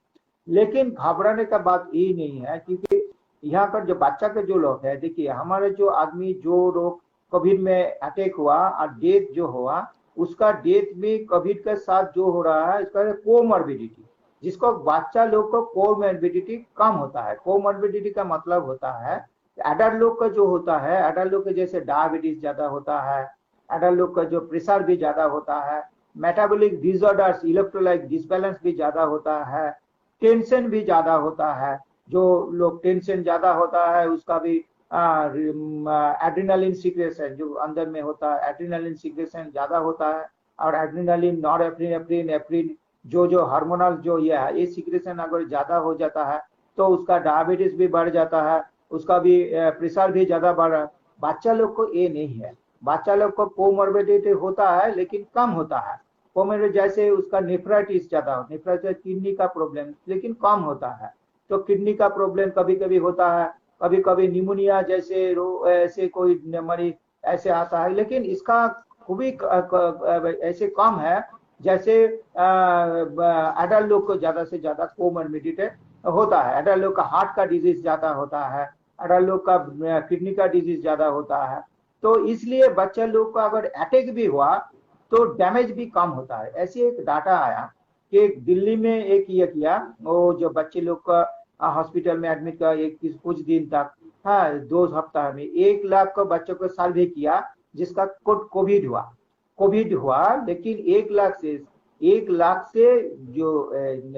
लेकिन घबराने का बात ये नहीं है, क्योंकि यहाँ पर जो बच्चा के जो लोग है, देखिए हमारे जो आदमी जो लोग कोविड में अटैक हुआ और डेथ जो हुआ, उसका डेथ भी कोविड के साथ जो हो रहा है इसका कोमॉर्बिडिटी, जिसको बच्चा लोग को कोमॉर्बिडिटी कम होता है। कोमॉर्बिडिटी का मतलब होता है एडल्ट लोग का जो होता है, एडल्ट लोग के जैसे डायबिटीज ज्यादा होता है, एडल्ट लोग का जो प्रेशर भी ज्यादा होता है, मेटाबॉलिक डिसऑर्डर्स, इलेक्ट्रोलाइट डिसबैलेंस भी ज्यादा होता है, टेंशन भी ज्यादा होता है। जो लोग टेंशन ज्यादा होता है उसका भी एड्रेनालिन सीक्रेशन जो अंदर में होता है, एड्रेनालिन सीक्रेशन ज्यादा होता है। और एड्रेनालिन, नॉरएड्रेनालिन, एफ्रिन जो हार्मोनल जो ये सीक्रेशन अगर ज्यादा हो जाता है तो उसका डायबिटीज भी बढ़ जाता है, उसका भी प्रेशर भी ज्यादा बढ़ रहा है। बच्चा लोग को ये नहीं है, बच्चा लोग को कोमॉर्बिडिटी होता है लेकिन कम होता है। कोमॉर्बिडिटी जैसे उसका नेफ्राइटिस ज्यादा, नेफ्राइटिस किडनी का प्रॉब्लम, लेकिन कम होता है। तो किडनी का प्रॉब्लम कभी कभी होता है, कभी कभी निमोनिया जैसे ऐसे कोई मरीज ऐसे आता है, लेकिन इसका खूबी ऐसे कम है जैसे एडल्ट लोग को ज्यादा से ज्यादा कोमॉर्बिडिटी होता है। एडल्ट लोग का हार्ट का डिजीज ज्यादा होता है, एडल्ट लोग का किडनी का डिजीज ज्यादा होता है। तो इसलिए बच्चे लोग को अगर अटैक भी हुआ तो डैमेज भी कम होता है। ऐसे एक डाटा आया कि दिल्ली में एक ये किया, वो जो बच्चे लोग का हॉस्पिटल में एडमिट का एक कुछ दिन तक, 2 सप्ताह में 1 लाख को बच्चों को सर्वे किया जिसका कोविड हुआ। लेकिन 1 लाख से जो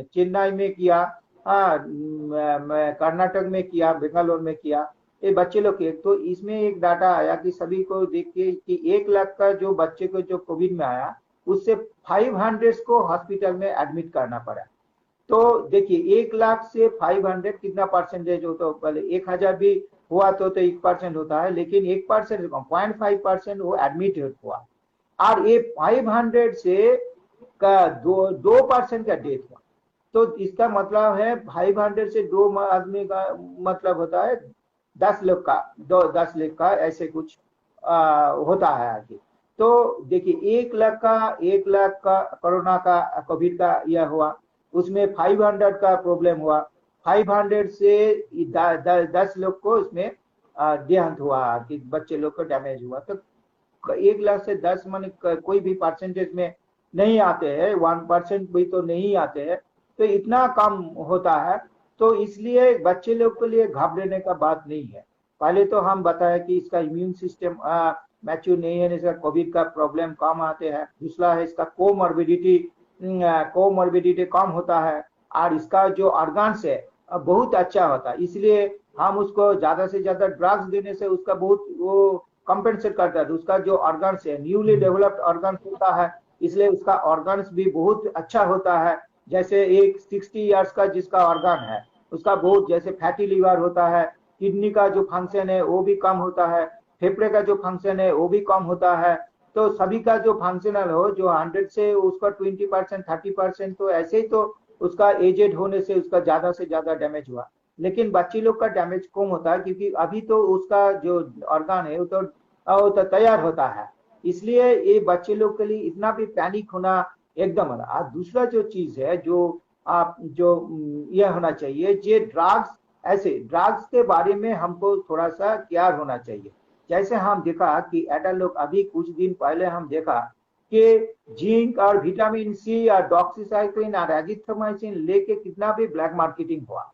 चेन्नई में किया, कर्नाटक में किया, बेंगलोर में किया, ये बच्चे लोग के, तो इसमें एक डाटा आया कि सभी को देख के कि 1 लाख का जो बच्चे को जो कोविड में आया उससे 500 को हॉस्पिटल में एडमिट करना पड़ा। तो देखिए 1 लाख से 500 कितना परसेंटेज हो, तो पहले 1000 भी हुआ तो 1% होता है, लेकिन 1% 0.5% वो एडमिट हुआ। और ये 500 से का 2% का डेथ हुआ। तो इसका मतलब है 500 से 2 आदमी का मतलब होता है 10 लाख का ऐसे कुछ होता है आगे। तो देखिए 1 लाख का कोरोना का कोविड का यह हुआ, उसमें 500 का प्रॉब्लम हुआ, 500 से 10 लोग को इसमें देहांत हुआ कि बच्चे लोग को डैमेज हुआ। तो 1 लाख से 10 माने कोई भी परसेंटेज में नहीं आते हैं, 1% भी तो नहीं आते हैं, तो इतना कम होता है। तो इसलिए बच्चे लोग के लिए घबराने का बात नहीं है। पहले तो हम बताया कि इसका इम्यून सिस्टम मैच्योर नहीं है, इसका कोविड का प्रॉब्लम कम आते हैं। दूसरा है इसका कोमॉर्बिडिटी कम होता है, और इसका जो ऑर्गन्स है बहुत अच्छा होता है। इसलिए हम उसको ज्यादा से ज्यादा ड्रग्स देने से उसका बहुत वो कंपेंसेट करता है। उसका जो ऑर्गन्स है न्यूली डेवलप्ड ऑर्गन्स होता है, इसलिए उसका ऑर्गन्स भी बहुत अच्छा होता है। जैसे एक 60 इयर्स का जिसका ऑर्गन है उसका बहुत, जैसे फैटी लीवर होता है, किडनी का जो फंक्शन है वो भी कम होता है, फेफड़े का जो फंक्शन है वो भी कम होता है। तो सभी का जो फंक्शनल हो, जो 100 से उसका 20% 30%, तो ऐसे ही तो उसका एजेड होने से उसका ज्यादा से ज्यादा डैमेज हुआ। लेकिन बच्ची लोग का डैमेज कम होता है क्योंकि अभी तो उसका जो ऑर्गन है वो तो तैयार होता है। इसलिए ये बच्चे लोग के लिए इतना भी पैनिक होना एकदम है। दूसरा जो चीज है जो आप जो यह होना चाहिए, ये ड्रग्स ऐसे ड्रग्स के बारे में हमको थोड़ा सा केयर होना चाहिए। जैसे हम देखा कि एडल्ट लोग, अभी कुछ दिन पहले हम देखा कि जिंक और विटामिन सी और डॉक्सीसाइक्लिन और एजिथ्रोमाइसिन लेके कितना भी ब्लैक मार्केटिंग हुआ।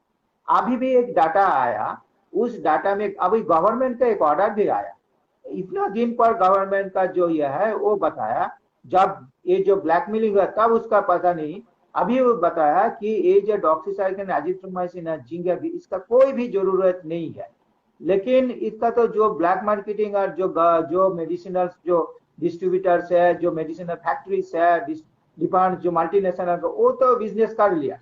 अभी भी एक डाटा आया, उस डाटा में अभी गवर्नमेंट का एक ऑर्डर भी आया, इतना दिन पर गवर्नमेंट का जो यह है वो बताया, जब ये जो ब्लैकमेलिंग है तब उसका पता नहीं, अभी वो बताया कि ये जो डॉक्सीसाइक्लिन एजिथ्रोमाइसिन है, जिंक है, इसका कोई भी जरूरत नहीं है। लेकिन इसका तो जो ब्लैक मार्केटिंग और जो मेडिसिनल जो डिस्ट्रीब्यूटर्स है, जो मेडिसिनल फैक्ट्रीज है, डिपार्ट जो मल्टीनेशनल, वो तो बिजनेस कर लिया।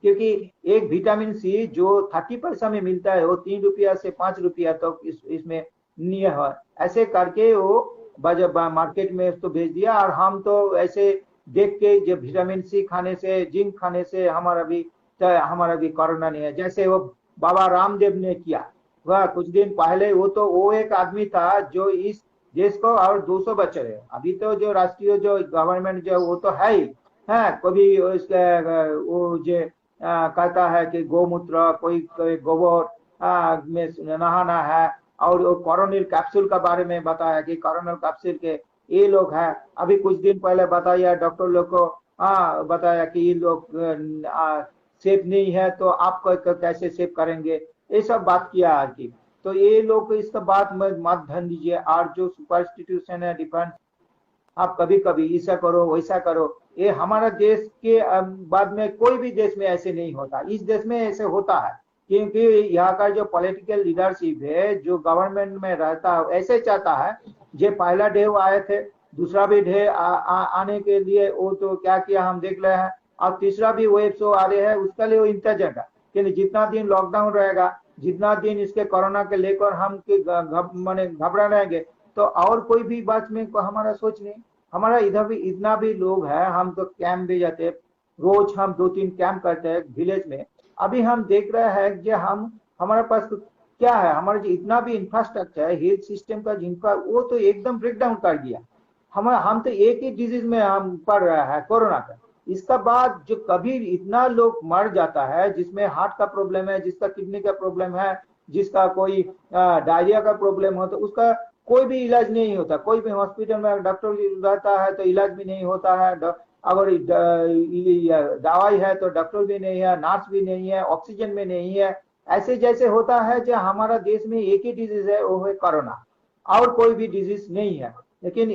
क्योंकि एक विटामिन सी जो 30 पैसा में मिलता है वो 3 रुपया से 5 रुपया तक तो इसमें नहीं है, ऐसे करके वो मार्केट में उसको भेज दिया। और हम तो ऐसे देख के जो विटामिन सी खाने से, जिंक खाने से हमारा भी कोरोना नहीं है, जैसे वो बाबा रामदेव ने किया वह कुछ दिन पहले। वो एक आदमी था जो इस देश को और 200 बच्चे है। अभी तो जो राष्ट्रीय जो गवर्नमेंट जो वो तो है ही है, कभी वो जो कहता है कि गोमूत्र, कोई गोबर में नहाना है, और वो कोरोनिल कैप्सूल के बारे में बताया कि कोरोनिल कैप्सूल के ये लोग है। अभी कुछ दिन पहले बताया डॉक्टर लोग को, बताया कि ये लोग सेफ नहीं है तो आप कैसे सेफ करेंगे, ये सब बात किया आज की। तो ये लोग इसका बात मत ध्यान दीजिए। और जो सुपरस्टिट्यूशन है डिफेंस, आप कभी कभी ऐसा करो वैसा करो, ये हमारा देश के बाद में कोई भी देश में ऐसे नहीं होता, इस देश में ऐसे होता है। क्योंकि यहाँ का जो पॉलिटिकल लीडरशिप है, जो गवर्नमेंट में रहता है, ऐसे चाहता है। जो पहला डे आए थे, दूसरा भी डे आने के लिए वो तो क्या किया हम देख रहे हैं, और तीसरा भी वेब शो आ रहे हैं, उसके लिए वो इंतजार है कि जितना दिन लॉकडाउन रहेगा, जितना दिन इसके कोरोना के लेकर हम माने घबरा रहेंगे, तो और कोई भी बात में हमारा सोच नहीं। हमारा इधर भी इतना भी लोग है, हम तो कैंप भी जाते, रोज हम 2-3 कैंप करते हैं विलेज में। अभी हम देख रहे हैं कि हमारे पास क्या है, हमारे जो इतना भी इंफ्रास्ट्रक्चर है हेल्थ सिस्टम का, जिनका वो तो एकदम ब्रेक डाउन कर दिया। हम तो एक ही डिजीज में हम पड़ रहा है, कोरोना का। इसका बाद जो कभी इतना लोग मर जाता है, जिसमें हार्ट का प्रॉब्लम है, जिसका किडनी का प्रॉब्लम है, जिसका कोई डायरिया का प्रॉब्लम हो, तो उसका कोई भी इलाज नहीं होता। कोई भी हॉस्पिटल में डॉक्टर रहता है तो इलाज भी नहीं होता है, अगर दवाई है तो डॉक्टर भी नहीं है, नर्स भी नहीं है, ऑक्सीजन भी नहीं है। ऐसे जैसे होता है जो हमारा देश में एक ही डिजीज है, वो है कोरोना, और कोई भी डिजीज नहीं है। लेकिन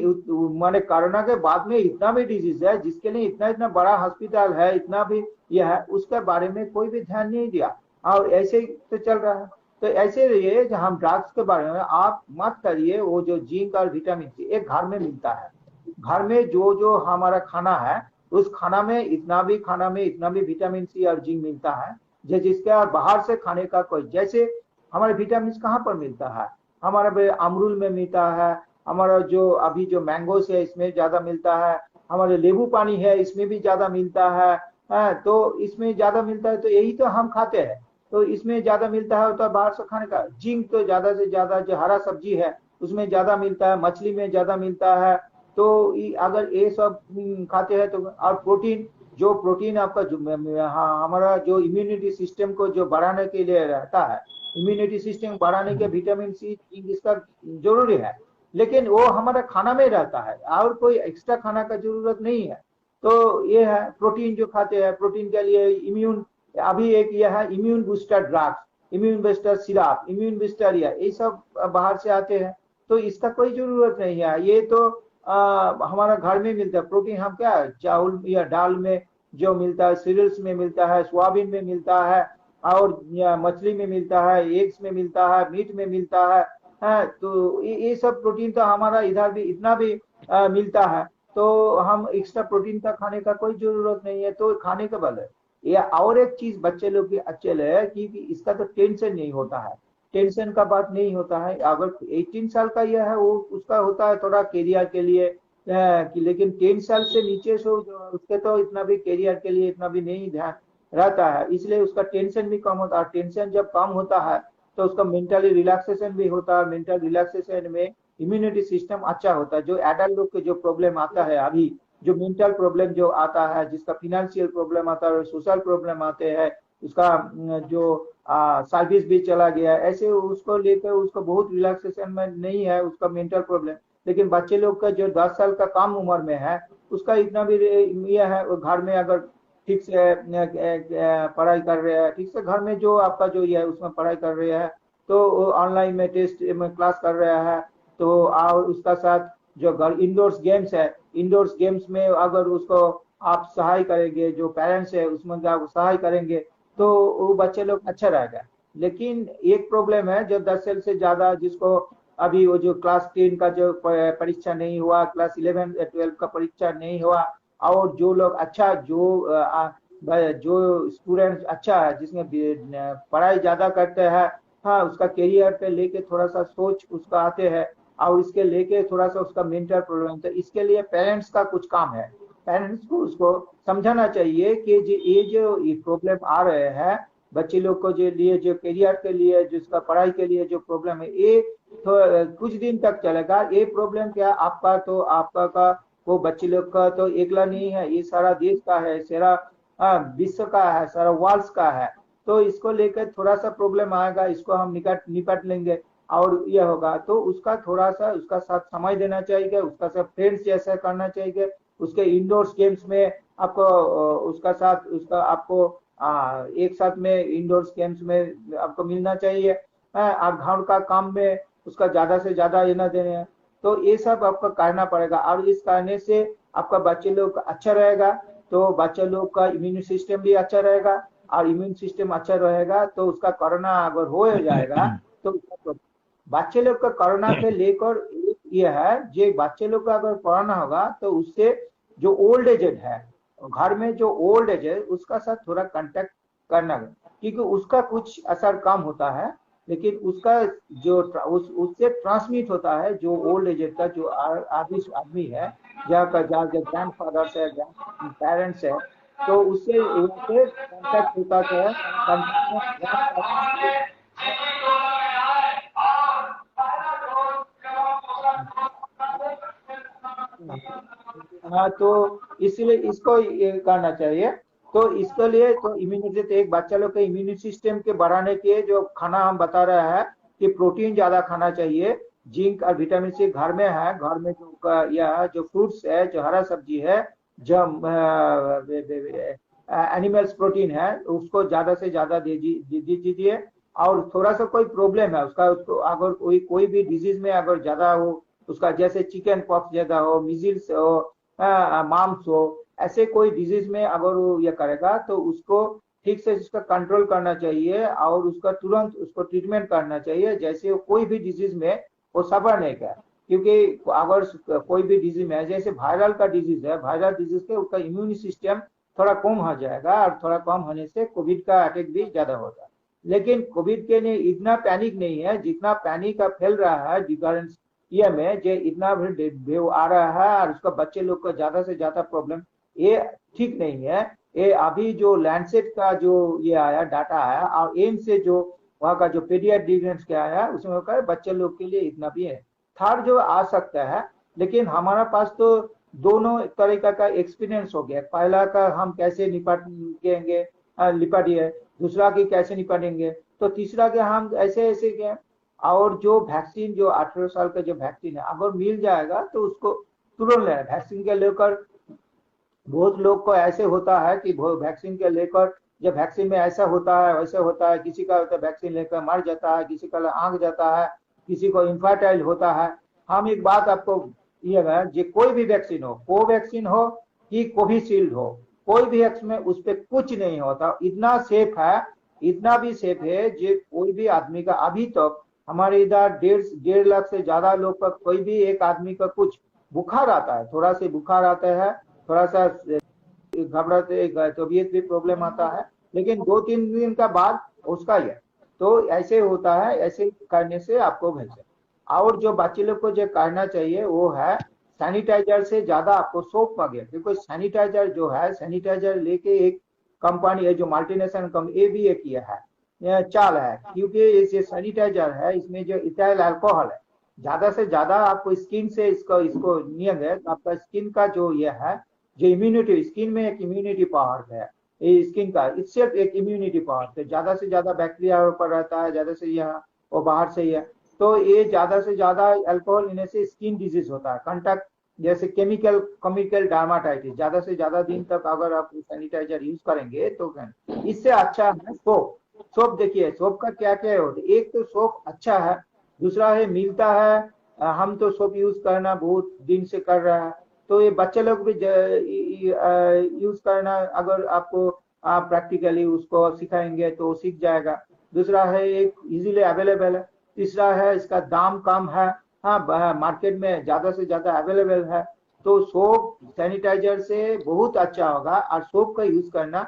माने कोरोना के बाद में इतना भी डिजीज है जिसके लिए इतना इतना बड़ा हॉस्पिटल है, इतना भी यह है, उसके बारे में कोई भी ध्यान नहीं दिया, और ऐसे तो चल रहा है। तो ऐसे रहिए, हम ड्रग्स के बारे में आप मत करिए। वो जो जिंक और विटामिन सी एक घर में मिलता है, घर में जो जो हमारा खाना है, उस खाना में इतना भी विटामिन सी और जिंक मिलता है, जिसका बाहर से खाने का कोई, जैसे हमारे विटामिन कहाँ पर मिलता है, हमारे अमरूल में मिलता है, हमारा जो अभी जो मैंगोस है इसमें ज्यादा मिलता है, हमारे नींबू पानी है इसमें भी ज्यादा मिलता है, तो इसमें ज्यादा मिलता है, तो यही तो हम खाते हैं, तो इसमें ज्यादा मिलता है। तो बाहर से खाने का जिंक तो ज्यादा से ज्यादा जो हरा सब्जी है उसमें ज्यादा मिलता है, मछली में ज्यादा मिलता है। तो अगर ये सब खाते हैं तो, और प्रोटीन, जो प्रोटीन आपका जो हमारा जो इम्यूनिटी सिस्टम को जो बढ़ाने के लिए रहता है, इम्यूनिटी सिस्टम बढ़ाने के विटामिन सी जिंक इसका जरूरी है, लेकिन वो हमारा खाना में रहता है और कोई एक्स्ट्रा खाना का जरूरत नहीं है। तो ये है प्रोटीन जो खाते हैं, प्रोटीन के लिए इम्यून, अभी एक यह है immune booster drugs, immune booster syrup, immune booster, ये सब बाहर से आते हैं, तो इसका कोई जरूरत नहीं है। ये तो हमारा घर में मिलता है प्रोटीन। हम क्या चावल या दाल में जो मिलता है, सीरियल्स में मिलता है, सोयाबीन में मिलता है, और मछली में मिलता है, एग्स में मिलता है, मीट में मिलता है, तो ये सब प्रोटीन तो हमारा इधर भी इतना भी मिलता है। तो हम एक्स्ट्रा प्रोटीन का खाने का कोई जरूरत नहीं है, तो खाने के बल है। या और एक चीज बच्चे लोग की अच्छे है कि इसका तो टेंशन नहीं होता है, टेंशन का बात नहीं होता है। अगर 18 साल का यह है वो उसका होता है थोड़ा कैरियर के लिए कि, लेकिन 10 साल से नीचे से उसके तो इतना भी कैरियर के लिए इतना भी नहीं ध्यान रहता है, इसलिए उसका टेंशन भी कम होता है। टेंशन जब कम होता है तो उसका मेंटली रिलैक्सेशन भी होता है, मेंटल रिलैक्सेशन में इम्यूनिटी सिस्टम अच्छा होता है। जो एडल्ट लोग के जो प्रॉब्लम आता है अभी, जो मेंटल प्रॉब्लम जो आता है, जिसका फिनेंशियल प्रॉब्लम आता है, सोशल प्रॉब्लम आते हैं, उसका जो सर्विस भी चला गया, ऐसे उसको लेकर उसको बहुत रिलैक्सेशन में नहीं है उसका मेंटल प्रॉब्लम। लेकिन बच्चे लोग का जो 10 साल का कम उम्र में है उसका इतना भी ये है, घर में अगर ठीक से पढ़ाई कर रहे हैं, ठीक से घर में जो आपका जो ये है उसमें पढ़ाई कर रहे हैं, तो ऑनलाइन में टेस्ट में क्लास कर रहा है, तो और उसका साथ जो घर इंडोर्स गेम्स है, इंडोर्स गेम्स में अगर उसको आप सहाय करेंगे, जो पेरेंट्स है उसमें आप सहाय करेंगे, तो वो बच्चे लोग अच्छा रहेगा। लेकिन एक प्रॉब्लम है, जो 10 साल से ज्यादा जिसको अभी वो जो क्लास 10 का जो परीक्षा नहीं हुआ, क्लास 11 12 का परीक्षा नहीं हुआ, और जो लोग अच्छा जो स्टूडेंट अच्छा है जिसमें पढ़ाई ज्यादा करते हैं, हाँ उसका करियर पे लेके थोड़ा सा सोच उसका आते हैं, और इसके लेके थोड़ा सा उसका मेंटल प्रॉब्लम, तो इसके लिए पेरेंट्स का कुछ काम है। पेरेंट्स को उसको समझाना चाहिए कि ये जो ये प्रॉब्लम आ रहे हैं बच्चे लोग को, जो लिए जो करियर के लिए जिसका पढ़ाई के लिए जो प्रॉब्लम है, ये तो कुछ दिन तक चलेगा। ये प्रॉब्लम क्या आपका तो आपका का वो बच्चे लोग का तो एकला नहीं है, ये सारा देश का है, सारा विश्व का है, सारा वर्ल्ड का है। तो इसको लेकर थोड़ा सा प्रॉब्लम आएगा, इसको हम निपट लेंगे और ये होगा, तो उसका थोड़ा सा उसका साथ समय देना चाहिए, उसका साथ फ्रेंड्स जैसा करना चाहिए, उसके इंडोर्स गेम्स में आपको उसका साथ उसका आपको एक साथ में इंडोर्स गेम्स में आपको मिलना चाहिए। आप घर का काम में उसका ज्यादा से ज्यादा ये ना देने, तो ये सब आपको करना पड़ेगा, और इस करने से आपका बच्चे लोग अच्छा रहेगा, तो बच्चे लोग का इम्यून सिस्टम भी अच्छा रहेगा, और इम्यून सिस्टम अच्छा रहेगा तो उसका कोरोना अगर हो जाएगा तो बच्चे लोग का कोरोना के लेकर ये है, जो बच्चे लोग का अगर कोरोना होगा तो उससे जो ओल्ड एजेड है, घर में जो ओल्ड एज है उसका साथ थोड़ा कांटेक्ट करना है, क्योंकि उसका कुछ असर कम होता है, लेकिन उसका जो उससे ट्रांसमिट होता है, जो ओल्ड एज का जो आदमी है, जहाँ का जहाँ के ग्रैंड फादर्स है, ग्रैंड पेरेंट्स है, तो उससे कांटेक्ट होता है, कांटेक्ट में हाँ, तो इसलिए इसको ये करना चाहिए। तो इसके लिए तो इम्यूनिटी, तो एक बच्चा लोग के इम्यूनिटी सिस्टम के बढ़ाने के जो खाना हम बता रहे हैं कि प्रोटीन ज्यादा खाना चाहिए, जिंक और विटामिन सी घर में है, घर में जो यह जो फ्रूट्स है, जो हरा सब्जी है, जो एनिमल्स प्रोटीन है उसको ज्यादा से ज्यादा दीजिए। और थोड़ा सा कोई प्रॉब्लम है उसका, उसको अगर कोई भी डिजीज में अगर ज्यादा हो उसका, जैसे चिकन पॉक्स ज्यादा हो, मिजिल्स हो, माम्स हो, ऐसे कोई डिजीज में अगर वो ये करेगा तो उसको ठीक से उसका कंट्रोल करना चाहिए, और उसका तुरंत उसको ट्रीटमेंट करना चाहिए, जैसे वो कोई भी डिजीज में वो सफर नहीं कर। क्योंकि अगर कोई भी डिजीज में है, जैसे वायरल का डिजीज है, वायरल डिजीज के उसका इम्यून सिस्टम थोड़ा कम हो जाएगा, और थोड़ा कम होने से कोविड का अटैक भी ज्यादा होगा। लेकिन कोविड के लिए इतना पैनिक नहीं है जितना पैनिक का फैल रहा है डिफरेंस ये में, जो इतना भी आ रहा है, और उसका बच्चे लोग का ज्यादा से ज्यादा प्रॉब्लम, ये ठीक नहीं है। ये अभी जो लैंडसेट का जो ये आया डाटा है, और एम से जो वहाँ का जो पीडियाट्रिशियंस के आया उसमें होकर बच्चे लोग के लिए इतना भी है, थर्ड जो आ सकता है। लेकिन हमारा पास तो दोनों तरीका का एक्सपीरियंस हो गया, पहला का हम कैसे निपटेंगे निपटिए, दूसरा की कैसे निपटेंगे, तो तीसरा के हम ऐसे ऐसे के। और जो वैक्सीन जो 18 साल का जो वैक्सीन है अगर मिल जाएगा तो उसको तुरंत लेना। वैक्सीन के लेकर बहुत लोग को ऐसे होता है कि वैक्सीन के लेकर, जब वैक्सीन में ऐसा होता है वैसे होता है, किसी का वैक्सीन लेकर मर जाता है, किसी का आंख जाता है, किसी को इन्फर्टाइल होता है। हम एक बात आपको ये है, जो कोई भी वैक्सीन हो, कोवैक्सीन हो कि कोविशील्ड हो, कोई भी वैक्सीन में उस पर कुछ नहीं होता, इतना सेफ है, इतना भी सेफ है जो कोई भी आदमी का अभी तक हमारे इधर 1.5 लाख से ज्यादा लोग का कोई भी एक आदमी का कुछ बुखार आता है, थोड़ा सा बुखार आता है, थोड़ा सा घबराते तबीयत भी प्रॉब्लम आता है, लेकिन 2-3 दिन का बाद उसका ही है। तो ऐसे होता है, ऐसे करने से आपको भेजे। और जो बच्चे लोग को जो करना चाहिए वो है सैनिटाइजर से ज्यादा आपको सोप मांगे, क्योंकि सैनिटाइजर जो है, सैनिटाइजर लेके एक कंपनी है जो मल्टीनेशनल कंपनी, ये भी एक ये है चाल है, क्योंकि ये सैनिटाइजर है, इसमें जो इथाइल अल्कोहल है, ज्यादा से ज्यादा आपको स्किन से इसको नियम है, आपका स्किन का जो ये है, जो इम्यूनिटी, स्किन में एक इम्यूनिटी पावर है, स्किन का, इससे एक इम्यूनिटी पावर, तो ज्यादा से ज्यादा बैक्टीरिया ऊपर रहता है, ज्यादा से यहाँ वो बाहर से ही है, तो ये ज्यादा से ज्यादा अल्कोहल लेने से स्किन डिजीज होता है, कंटैक्ट जैसे केमिकल डर्माटाइटिस, ज्यादा से ज्यादा दिन तक अगर आप सैनिटाइजर यूज करेंगे तो इससे अच्छा है सोप। सोप देखिए सोप का क्या क्या है, एक तो सोप अच्छा है, दूसरा है मिलता है, हम तो सोप यूज करना बहुत दिन से कर रहा है, तो ये बच्चे लोग भी यूज करना, अगर आपको आप प्रैक्टिकली उसको सिखाएंगे तो वो सीख जाएगा। दूसरा है एक इजीली अवेलेबल है। तीसरा है इसका दाम कम है, हाँ मार्केट में ज्यादा से ज्यादा अवेलेबल है, तो सोप सैनिटाइजर से बहुत अच्छा होगा, और सोप का यूज करना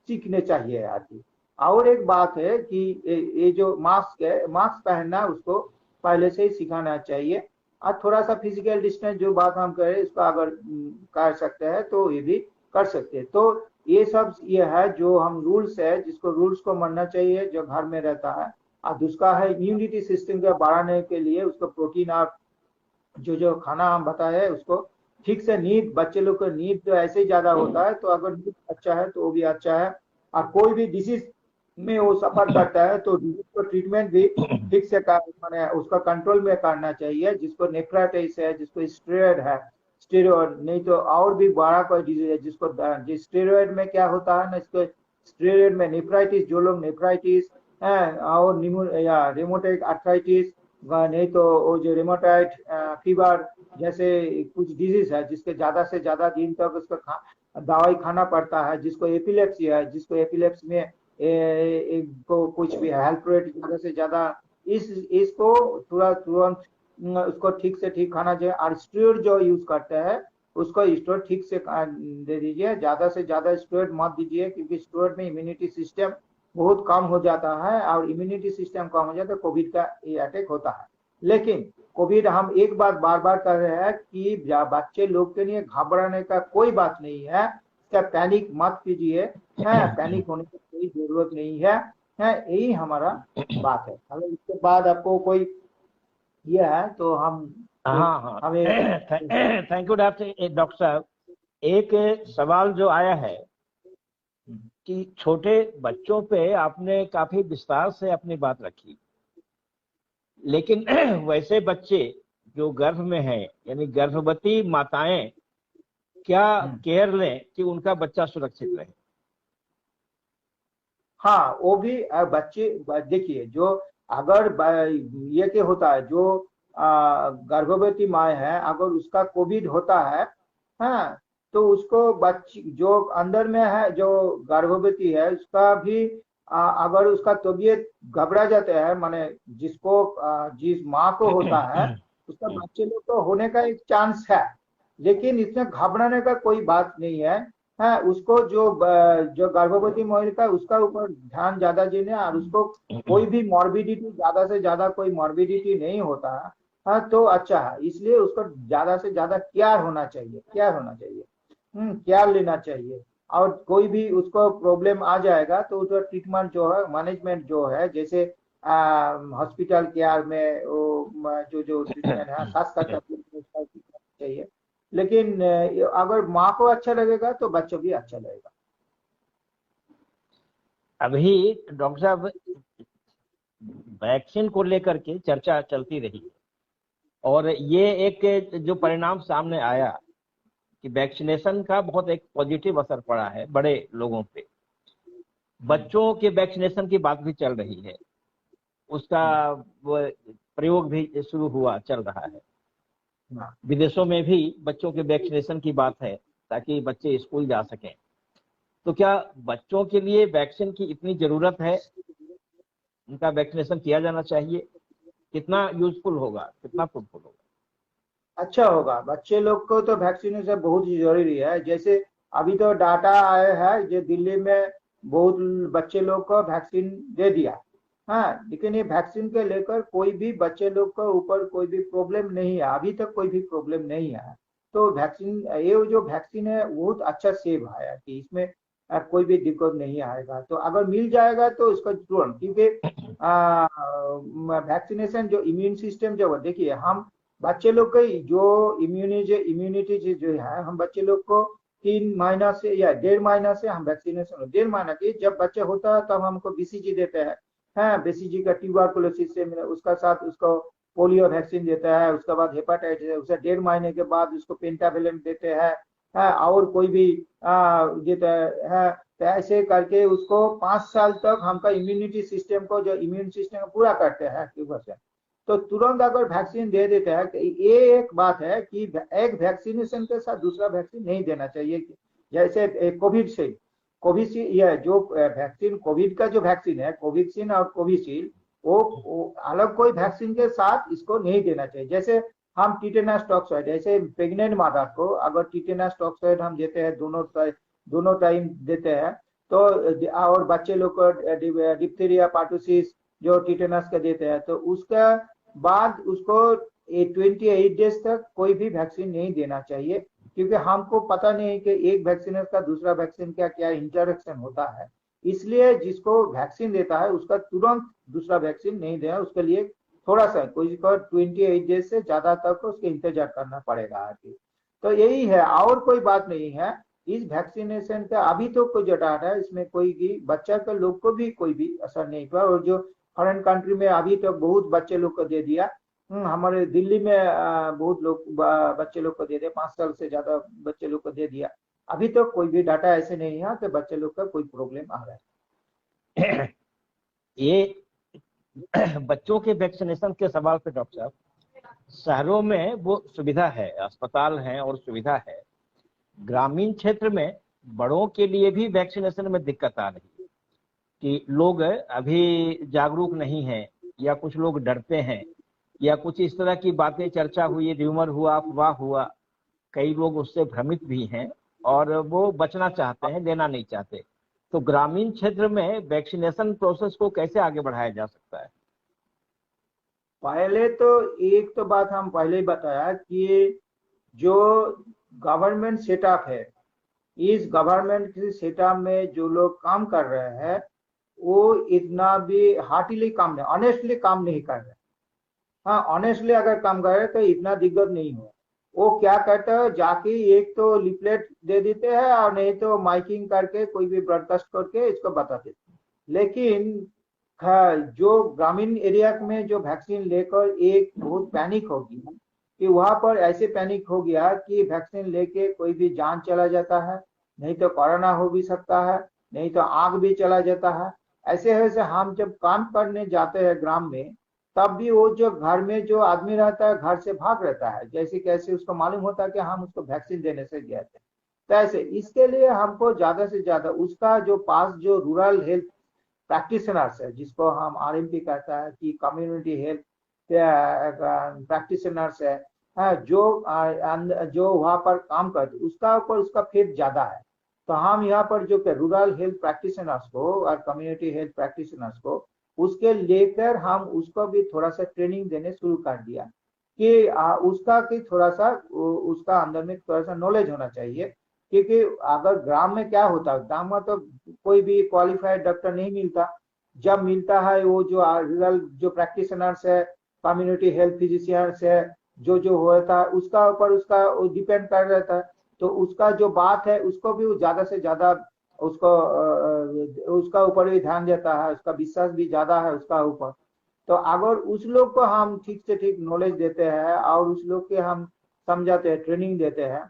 सीखने चाहिए आदमी। और एक बात है कि ये जो मास्क है, मास्क पहनना उसको पहले से ही सिखाना चाहिए, और थोड़ा सा फिजिकल डिस्टेंस जो बात हम करें इसका अगर कर सकते हैं तो ये भी कर सकते हैं। तो ये सब ये है जो हम रूल्स है, जिसको रूल्स को मानना चाहिए जो घर में रहता है। और दूसरा है इम्यूनिटी सिस्टम को बढ़ाने के लिए उसको प्रोटीन और जो जो खाना हम बताए उसको ठीक से, नींद बच्चे लोग को नींद तो ऐसे ही ज्यादा होता है, तो अगर नींद अच्छा है तो वो भी अच्छा है। और कोई भी डिजीज में वो सफर करता है तो डिजीज को ट्रीटमेंट भी ठीक से मैंने उसका कंट्रोल में करना चाहिए, जिसको नेफ्राइटिस है, जिसको स्टेरॉयड है, स्टेरॉयड नहीं तो और भी बड़ा कोई डिजीज है जिसको जिस स्टेरॉयड में क्या होता है ना, इसको स्टेरॉयड में नेफ्राइटिस, जो लोग नेफ्राइटिस है और निमो या रेमोटाइड आर्थराइटिस, नहीं तो वो जो रेमोटाइड फीवर जैसे कुछ डिजीज है जिसके ज्यादा से ज्यादा दिन तक उसका दवाई खाना पड़ता है, जिसको एपिलेप्सी है, जिसको एपिलेप्सी में को कुछ भी हेल्थ रेट ज्यादा से ज्यादा, इसको तुरंत उसको ठीक से ठीक खाना चाहिए। और स्टेरॉइड जो यूज करते हैं उसको स्टेरॉइड ठीक से दे दीजिए, ज्यादा से ज्यादा स्टेरॉइड मत दीजिए, क्योंकि स्टेरॉइड में इम्यूनिटी सिस्टम बहुत कम हो जाता है, और इम्यूनिटी सिस्टम कम हो जाता है कोविड का ये अटैक होता है। लेकिन कोविड हम एक बात बार बार कर रहे हैं कि बच्चे लोग के लिए घबराने का कोई बात नहीं है, इसका पैनिक मत कीजिए, है पैनिक होने की कोई जरूरत नहीं है यही हमारा बात है। अगर इसके बाद आपको कोई ये है तो हम हाँ हाँ हमें थैंक यू डॉक्टर साहब। एक सवाल जो आया है कि छोटे बच्चों पे आपने काफी विस्तार से अपनी बात रखी, लेकिन वैसे बच्चे जो गर्भ में हैं, यानी गर्भवती माताएं क्या केयर लें कि उनका बच्चा सुरक्षित रहे? हाँ वो भी बच्चे देखिए, जो अगर ये क्या होता है, जो गर्भवती माँ है अगर उसका कोविड होता है, हाँ तो उसको बच्ची जो अंदर में है जो गर्भवती है उसका भी अगर उसका तबीयत घबरा जाता है, माने जिसको जिस माँ को होता है उसका बच्चे लोग को होने का एक चांस है, लेकिन इसमें घबराने का कोई बात नहीं है। हाँ उसको जो गर्भवती महिला उसका ऊपर ध्यान ज्यादा देने, और उसको कोई भी मॉर्बिडिटी ज्यादा से ज्यादा कोई मॉर्बिडिटी नहीं होता है, हाँ तो अच्छा है, इसलिए उसको ज्यादा से ज्यादा केयर होना चाहिए, केयर होना चाहिए, केयर लेना चाहिए। और कोई भी उसको प्रॉब्लम आ जाएगा तो उसका ट्रीटमेंट जो है, मैनेजमेंट जो है, जैसे हॉस्पिटल केयर में वो जो जो ट्रीटमेंट है खास कर चाहिए। लेकिन अगर माँ को अच्छा लगेगा तो बच्चों भी अच्छा लगेगा। अभी डॉक्टर साहब वैक्सीन को लेकर के चर्चा चलती रही, और ये एक जो परिणाम सामने आया कि वैक्सीनेशन का बहुत एक पॉजिटिव असर पड़ा है बड़े लोगों पे। बच्चों के वैक्सीनेशन की बात भी चल रही है, उसका प्रयोग भी शुरू हुआ, चल रहा है। विदेशों में भी बच्चों के वैक्सीनेशन की बात है ताकि बच्चे स्कूल जा सकें। तो क्या बच्चों के लिए वैक्सीन की इतनी जरूरत है? उनका वैक्सीनेशन किया जाना चाहिए? कितना यूजफुल होगा, कितना फ्रूटफुल होगा? अच्छा होगा, बच्चे लोग को तो वैक्सीनेशन बहुत ही जरूरी है। जैसे अभी तो डाटा आया है जो दिल्ली में बहुत बच्चे लोग को वैक्सीन दे दिया, हाँ लेकिन ये वैक्सीन के लेकर कोई भी बच्चे लोग को ऊपर कोई भी प्रॉब्लम नहीं है, अभी तक कोई भी प्रॉब्लम नहीं है। तो वैक्सीन, ये जो वैक्सीन है बहुत अच्छा सेव है कि इसमें कोई भी दिक्कत नहीं आएगा, तो अगर मिल जाएगा तो इसको तुरंत, क्योंकि वैक्सीनेशन जो इम्यून सिस्टम जो देखिए, हम बच्चे लोग का जो इम्यूनिटी जो है, हम बच्चे लोग को 3 महीना से या 1.5 महीना से हम वैक्सीनेशन 1.5 महीना की जब बच्चे होता है तब हमको बीसीजी देते हैं। हाँ, बीसीजी का ट्यूबरकुलोसिस से उसका साथ उसको पोलियो वैक्सीन देता है, उसके बाद हेपाटाइटिस है, उसे 1.5 महीने के बाद उसको पेंटावेलेंट देते हैं। हाँ, और कोई भी देता है। हाँ, तो ऐसे करके उसको 5 साल तक हमका इम्यूनिटी सिस्टम को जो इम्यून सिस्टम पूरा करते हैं ट्यूबर। तो तुरंत अगर वैक्सीन दे देते हैं, ये एक बात है कि एक वैक्सीनेशन के साथ दूसरा वैक्सीन नहीं देना चाहिए। जैसे कोविड से कोविशील्ड, यह जो वैक्सीन कोविड का जो वैक्सीन है कोविक्सिन और कोविशील्ड, वो अलग कोई वैक्सीन के साथ इसको नहीं देना चाहिए। जैसे हम टिटेनस टॉक्साइड, जैसे प्रेग्नेंट मदर को अगर टिटेनस टॉक्साइड हम देते हैं दोनों टाइम देते हैं, तो और बच्चे लोग को डिप्थीरिया पार्टुसिस जो टिटेनस का देते हैं, तो उसका बाद उसको 28 डेज तक कोई भी वैक्सीन नहीं देना चाहिए, क्योंकि हमको पता नहीं कि एक वैक्सीन का दूसरा वैक्सीन का क्या इंटरेक्शन होता है। इसलिए जिसको वैक्सीन देता है उसका तुरंत दूसरा वैक्सीन नहीं देना, उसके लिए थोड़ा सा कोई को 28 डेज से ज्यादा तक उसके इंतजार करना पड़ेगा आगे। तो यही है, और कोई बात नहीं है। इस वैक्सीनेशन का अभी तो कोई जो डाटा है इसमें कोई भी बच्चा के लोग को भी कोई भी असर नहीं हुआ, और जो फॉरेन कंट्री में अभी तो बहुत बच्चे लोग को दे दिया। हमारे दिल्ली में बहुत लोग बच्चे लोग को दे दिया, 5 साल से ज्यादा बच्चे लोग को दे दिया। अभी तो कोई भी डाटा ऐसे नहीं है कि बच्चे लोग का कोई प्रॉब्लम आ रहा है। ये बच्चों के वैक्सीनेशन के सवाल पे डॉक्टर साहब, शहरों में वो सुविधा है, अस्पताल हैं और सुविधा है। ग्रामीण क्षेत्र में बड़ों के लिए भी वैक्सीनेशन में दिक्कत आ रही है कि लोग अभी जागरूक नहीं हैं, या कुछ लोग डरते हैं, या कुछ इस तरह की बातें चर्चा हुई, र्यूमर हुआ, अफवाह हुआ, कई लोग उससे भ्रमित भी हैं और वो बचना चाहते हैं, लेना नहीं चाहते। तो ग्रामीण क्षेत्र में वैक्सीनेशन प्रोसेस को कैसे आगे बढ़ाया जा सकता है? पहले तो एक तो बात हम पहले ही बताया कि जो गवर्नमेंट सेटअप है, इस गवर्नमेंट के सेटअप में जो लोग काम कर रहे हैं वो इतना भी हार्टिली काम नहीं, ऑनेस्टली काम नहीं कर रहे। हाँ, ऑनेस्टली अगर काम कर रहे तो इतना दिक्कत नहीं हो। वो क्या करता है, जाके एक तो लिफलेट दे देते हैं और नहीं तो माइकिंग करके कोई भी ब्रॉडकास्ट करके इसको बता देते हैं। लेकिन हाँ, जो ग्रामीण एरिया में जो वैक्सीन लेकर एक बहुत पैनिक हो गया कि वहां पर ऐसे पैनिक हो गया कि वैक्सीन लेके कोई भी जान चला जाता है, नहीं तो कोरोना हो भी सकता है, नहीं तो आग भी चला जाता है। ऐसे ऐसे हम जब काम करने जाते हैं ग्राम में, तब भी वो जो घर में जो आदमी रहता है घर से भाग रहता है, जैसे कैसे उसको मालूम होता है कि हम उसको वैक्सीन देने से गए थे। तो ऐसे इसके लिए हमको ज्यादा से ज्यादा उसका जो पास जो रूरल हेल्थ प्रैक्टिशनर्स है, जिसको हम आरएमपी कहता है कि कम्युनिटी हेल्थ प्रैक्टिशनर्स है, जो वहां पर काम करते उसका ऊपर उसका फेथ ज्यादा है। तो हम यहाँ पर जो रूरल हेल्थ प्रैक्टिशनर्स को और कम्युनिटी हेल्थ प्रैक्टिशनर्स को उसके लेकर हम उसको भी थोड़ा सा ट्रेनिंग देने शुरू कर दिया कि उसका कि थोड़ा सा उसका अंदर में थोड़ा सा नॉलेज होना चाहिए। क्योंकि अगर ग्राम में क्या होता है, ग्राम में तो कोई भी क्वालिफाइड डॉक्टर नहीं मिलता। जब मिलता है वो जो रूरल जो प्रैक्टिशनर्स है, कम्युनिटी हेल्थ फिजिशियंस है, जो होता है उसका ऊपर उसका डिपेंड कर रहता है। तो उसका जो बात है उसको भी ज्यादा से ज्यादा उसको उसका ऊपर भी ध्यान देता है, उसका विश्वास भी ज्यादा है उसका ऊपर। तो अगर उस लोग को हम ठीक से ठीक नॉलेज देते हैं और उस लोग के हम समझाते हैं, ट्रेनिंग देते हैं,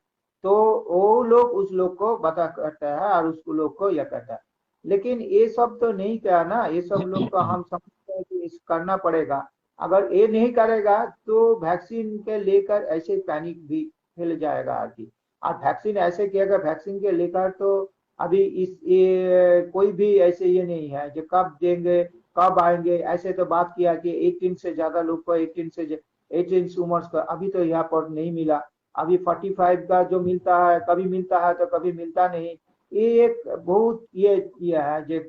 तो वो लोग उस लोग को बता करता है और उसको लोग को यह कहता है। लेकिन ये सब तो नहीं किया ना, ये सब लोग को हम समझते हैं कि करना पड़ेगा। अगर ये नहीं करेगा तो वैक्सीन के लेकर ऐसे पैनिक भी फैल जाएगा आगे। और वैक्सीन ऐसे किएगा, वैक्सीन के लेकर तो अभी इस ये कोई भी ऐसे ये नहीं है जो कब देंगे कब आएंगे। ऐसे तो बात किया कि 18 से ज्यादा लोग को 18 उम्र का अभी तो यहाँ पर नहीं मिला। अभी 45 का जो मिलता है, कभी मिलता है तो कभी मिलता नहीं। ये एक बहुत ये है जो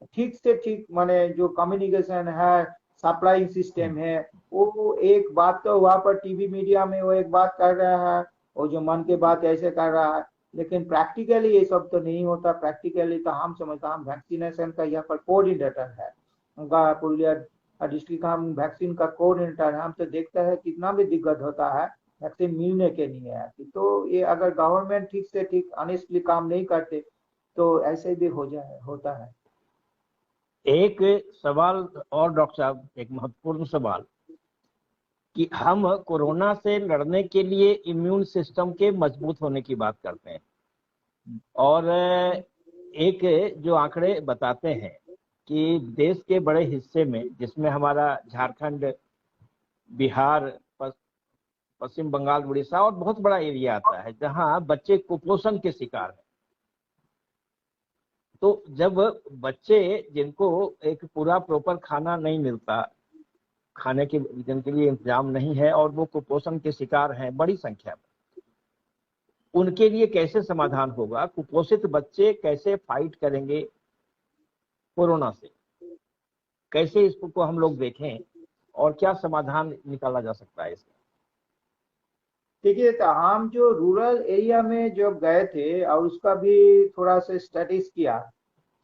ठीक से ठीक माने जो कम्युनिकेशन है, सप्लाइंग सिस्टम है, वो एक बात तो वहां पर टीवी मीडिया में वो एक बात कर रहा है, वो जो मन की बात ऐसे कर रहा है, लेकिन प्रैक्टिकली ये सब तो नहीं होता। प्रैक्टिकली तो हम समझता हम वैक्सीनेशन का यहाँ पर कोऑर्डिनेटर है उनका पुरुलिया डिस्ट्रिक्ट, हम वैक्सीन का कोऑर्डिनेटर है। हम तो देखते हैं कितना भी दिक्कत होता है वैक्सीन मिलने के लिए है। तो ये अगर गवर्नमेंट ठीक से ठीक ऑनेस्टली काम नहीं करते तो ऐसे भी होता है। एक सवाल और डॉक्टर साहब, एक महत्वपूर्ण सवाल कि हम कोरोना से लड़ने के लिए इम्यून सिस्टम के मजबूत होने की बात करते हैं, और एक जो आंकड़े बताते हैं कि देश के बड़े हिस्से में, जिसमें हमारा झारखंड, बिहार, पश्चिम बंगाल, उड़ीसा और बहुत बड़ा एरिया आता है, जहां बच्चे कुपोषण के शिकार हैं। तो जब बच्चे जिनको एक पूरा प्रॉपर खाना नहीं मिलता, खाने के जिनके लिए इंतजाम नहीं है, और वो कुपोषण के शिकार हैं बड़ी संख्या में, उनके लिए कैसे समाधान होगा? कुपोषित बच्चे कैसे फाइट करेंगे कोरोना से? कैसे इसको हम लोग देखें और क्या समाधान निकाला जा सकता है इसका? देखिए, तो हम जो रूरल एरिया में जब गए थे और उसका भी थोड़ा सा स्टडीज किया,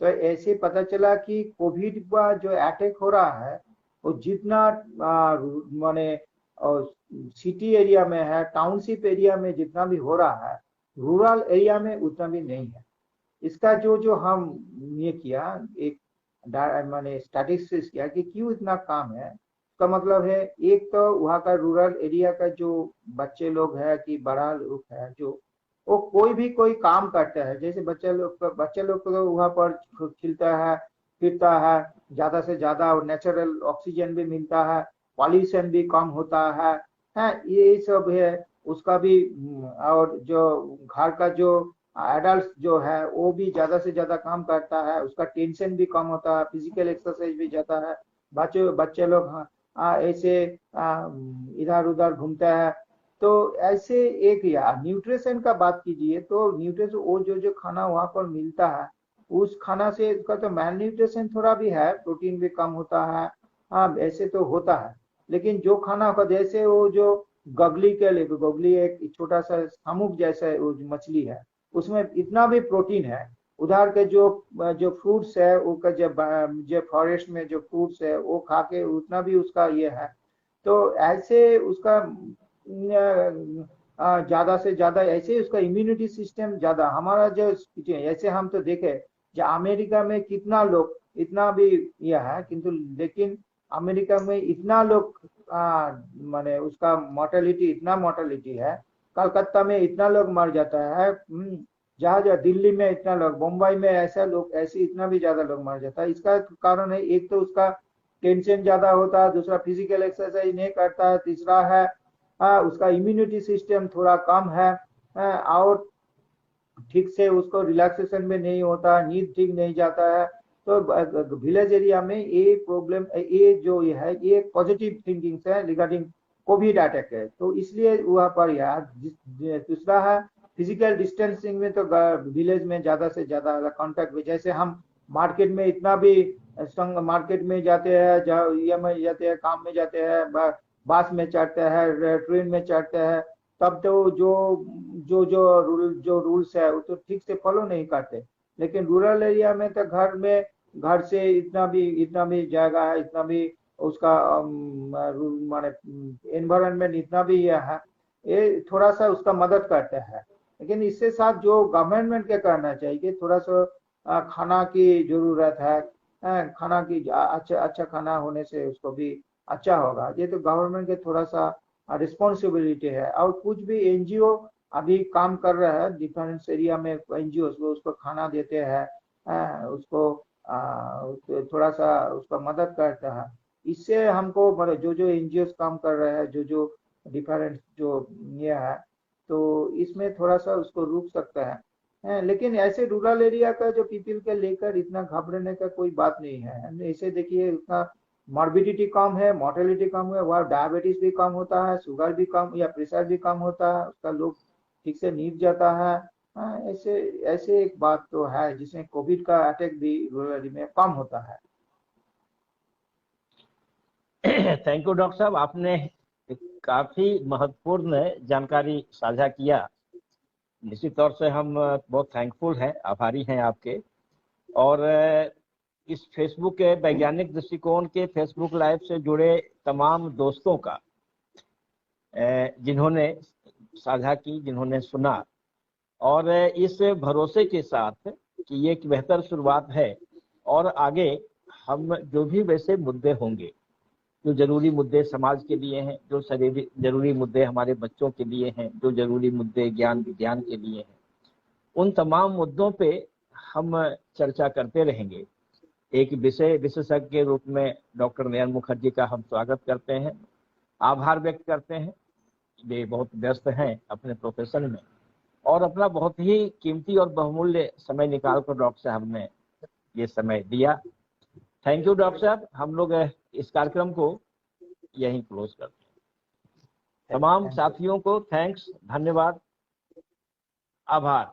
तो ऐसे पता चला कि कोविड का जो अटैक हो रहा है वो जितना माने सिटी एरिया में है, टाउनशिप एरिया में जितना भी हो रहा है, रूरल एरिया में उतना भी नहीं है। इसका जो जो हम ये किया, एक माने स्टैटिस्टिक्स किया कि क्यों इतना काम है। इसका मतलब है, एक तो वहाँ का रूरल एरिया का जो बच्चे लोग है कि बड़ा लोग है, जो वो कोई भी कोई काम करता है, जैसे बच्चे लोग तो वहाँ पर खिलता है, फिरता है, ज्यादा से ज्यादा नेचुरल ऑक्सीजन भी मिलता है, पॉल्यूशन भी कम होता है ये सब है उसका भी। और जो घर का जो एडल्ट जो है वो भी ज्यादा से ज्यादा काम करता है, उसका टेंशन भी कम होता है, फिजिकल एक्सरसाइज भी जाता है। बच्चे बच्चे लोग ऐसे इधर उधर घूमता है। तो ऐसे एक, या न्यूट्रिशन का बात कीजिए तो न्यूट्रिशन वो जो खाना वहां पर मिलता है, उस खाना से उसका तो मैल न्यूट्रिशन थोड़ा भी है, प्रोटीन भी कम होता है। हाँ, ऐसे तो होता है। लेकिन जो खाना का, जैसे वो जो गगली के लिए, गगली एक छोटा सा शामुक जैसा वो मछली है, उसमें इतना भी प्रोटीन है। उधर के जो जो फ्रूट्स है वो का जो फॉरेस्ट में जो फ्रूट्स है वो खा के उतना भी उसका ये है। तो ऐसे उसका ज्यादा से ज्यादा ऐसे उसका इम्यूनिटी सिस्टम ज्यादा, हमारा जो ऐसे हम तो देखे जो अमेरिका में कितना लोग इतना भी यह है, किंतु लेकिन अमेरिका में इतना लोग माने उसका मोर्टेलिटी, इतना मोर्टेलिटी है। कलकत्ता में इतना लोग मर जाता है, जहाँ जहाँ दिल्ली में इतना लोग, मुंबई में ऐसा लोग, ऐसे इतना भी ज्यादा लोग मर जाता है। इसका कारण है, एक तो उसका टेंशन ज्यादा होता है, दूसरा फिजिकल एक्सरसाइज नहीं करता है, तीसरा है उसका इम्यूनिटी सिस्टम थोड़ा कम है, और ठीक से उसको रिलैक्सेशन में नहीं होता, नींद ठीक नहीं जाता है। तो विलेज एरिया में ये प्रॉब्लम, ये जो ये है, ये पॉजिटिव थिंकिंग है रिगार्डिंग कोविड अटैक है। तो इसलिए वहाँ पर यार दूसरा है फिजिकल डिस्टेंसिंग में, तो विलेज में ज्यादा से ज्यादा कांटेक्ट में, जैसे हम मार्केट में इतना भी संग मार्केट में जाते हैं, ये में जाते हैं, काम में जाते हैं, बस में चढ़ते हैं, ट्रेन में चढ़ते हैं, तब तो जो रूल्स है वो तो ठीक से फॉलो नहीं करते। लेकिन रूरल एरिया में तो घर से इतना भी जगह है, इतना भी उसका माने एनवायरनमेंट इतना भी यह है, ये थोड़ा सा उसका मदद करते हैं। लेकिन इससे साथ जो गवर्नमेंट के करना चाहिए, थोड़ा सा खाना की जरूरत है। खाना की अच्छा अच्छा खाना होने से उसको भी अच्छा होगा। ये तो गवर्नमेंट के थोड़ा सा रिस्पॉन्सिबिलिटी है। और कुछ भी एनजीओ अभी काम कर रहा है डिफरेंस एरिया में, एनजीओ उसको खाना देते हैं, उसको थोड़ा सा उसका मदद करता है। इससे हमको मतलब जो एनजीओ काम कर रहे हैं, जो डिफरेंट जो ये है, तो इसमें थोड़ा सा उसको रुक सकता है। लेकिन ऐसे रूरल एरिया का जो पीपल के लेकर इतना घबराने का कोई बात नहीं है। ऐसे देखिए, उतना मॉर्बिडिटी कम है, मोर्टेलिटी कम है, वह डायबिटीज भी कम होता है, शुगर भी कम या प्रेशर भी कम होता है, उसका लोग ठीक से नींद जाता है। ऐसे ऐसे एक बात तो है जिसमें कोविड का अटैक भी रूरल में कम होता है। थैंक यू डॉक्टर साहब, आपने काफी महत्वपूर्ण जानकारी साझा किया। निश्चित तौर से हम बहुत थैंकफुल हैं, आभारी हैं आपके। और इस फेसबुक के वैज्ञानिक दृष्टिकोण के फेसबुक लाइव से जुड़े तमाम दोस्तों का जिन्होंने साझा की, जिन्होंने सुना, और इस भरोसे के साथ कि ये एक बेहतर शुरुआत है और आगे हम जो भी वैसे मुद्दे होंगे, जो जरूरी मुद्दे समाज के लिए हैं, जो जरूरी मुद्दे हमारे बच्चों के लिए हैं, जो जरूरी मुद्दे ज्ञान विज्ञान के लिए हैं, उन तमाम मुद्दों पे हम चर्चा करते रहेंगे। एक विशेषज्ञ के रूप में डॉक्टर नयन मुखर्जी का हम स्वागत करते हैं, आभार व्यक्त करते हैं। वे बहुत व्यस्त हैं अपने प्रोफेशन में और अपना बहुत ही कीमती और बहुमूल्य समय निकाल कर डॉक्टर साहब ने ये समय दिया। थैंक यू डॉक्टर साहब। हम लोग इस कार्यक्रम को यहीं क्लोज करते हैं। तमाम साथियों को थैंक्स, धन्यवाद, आभार।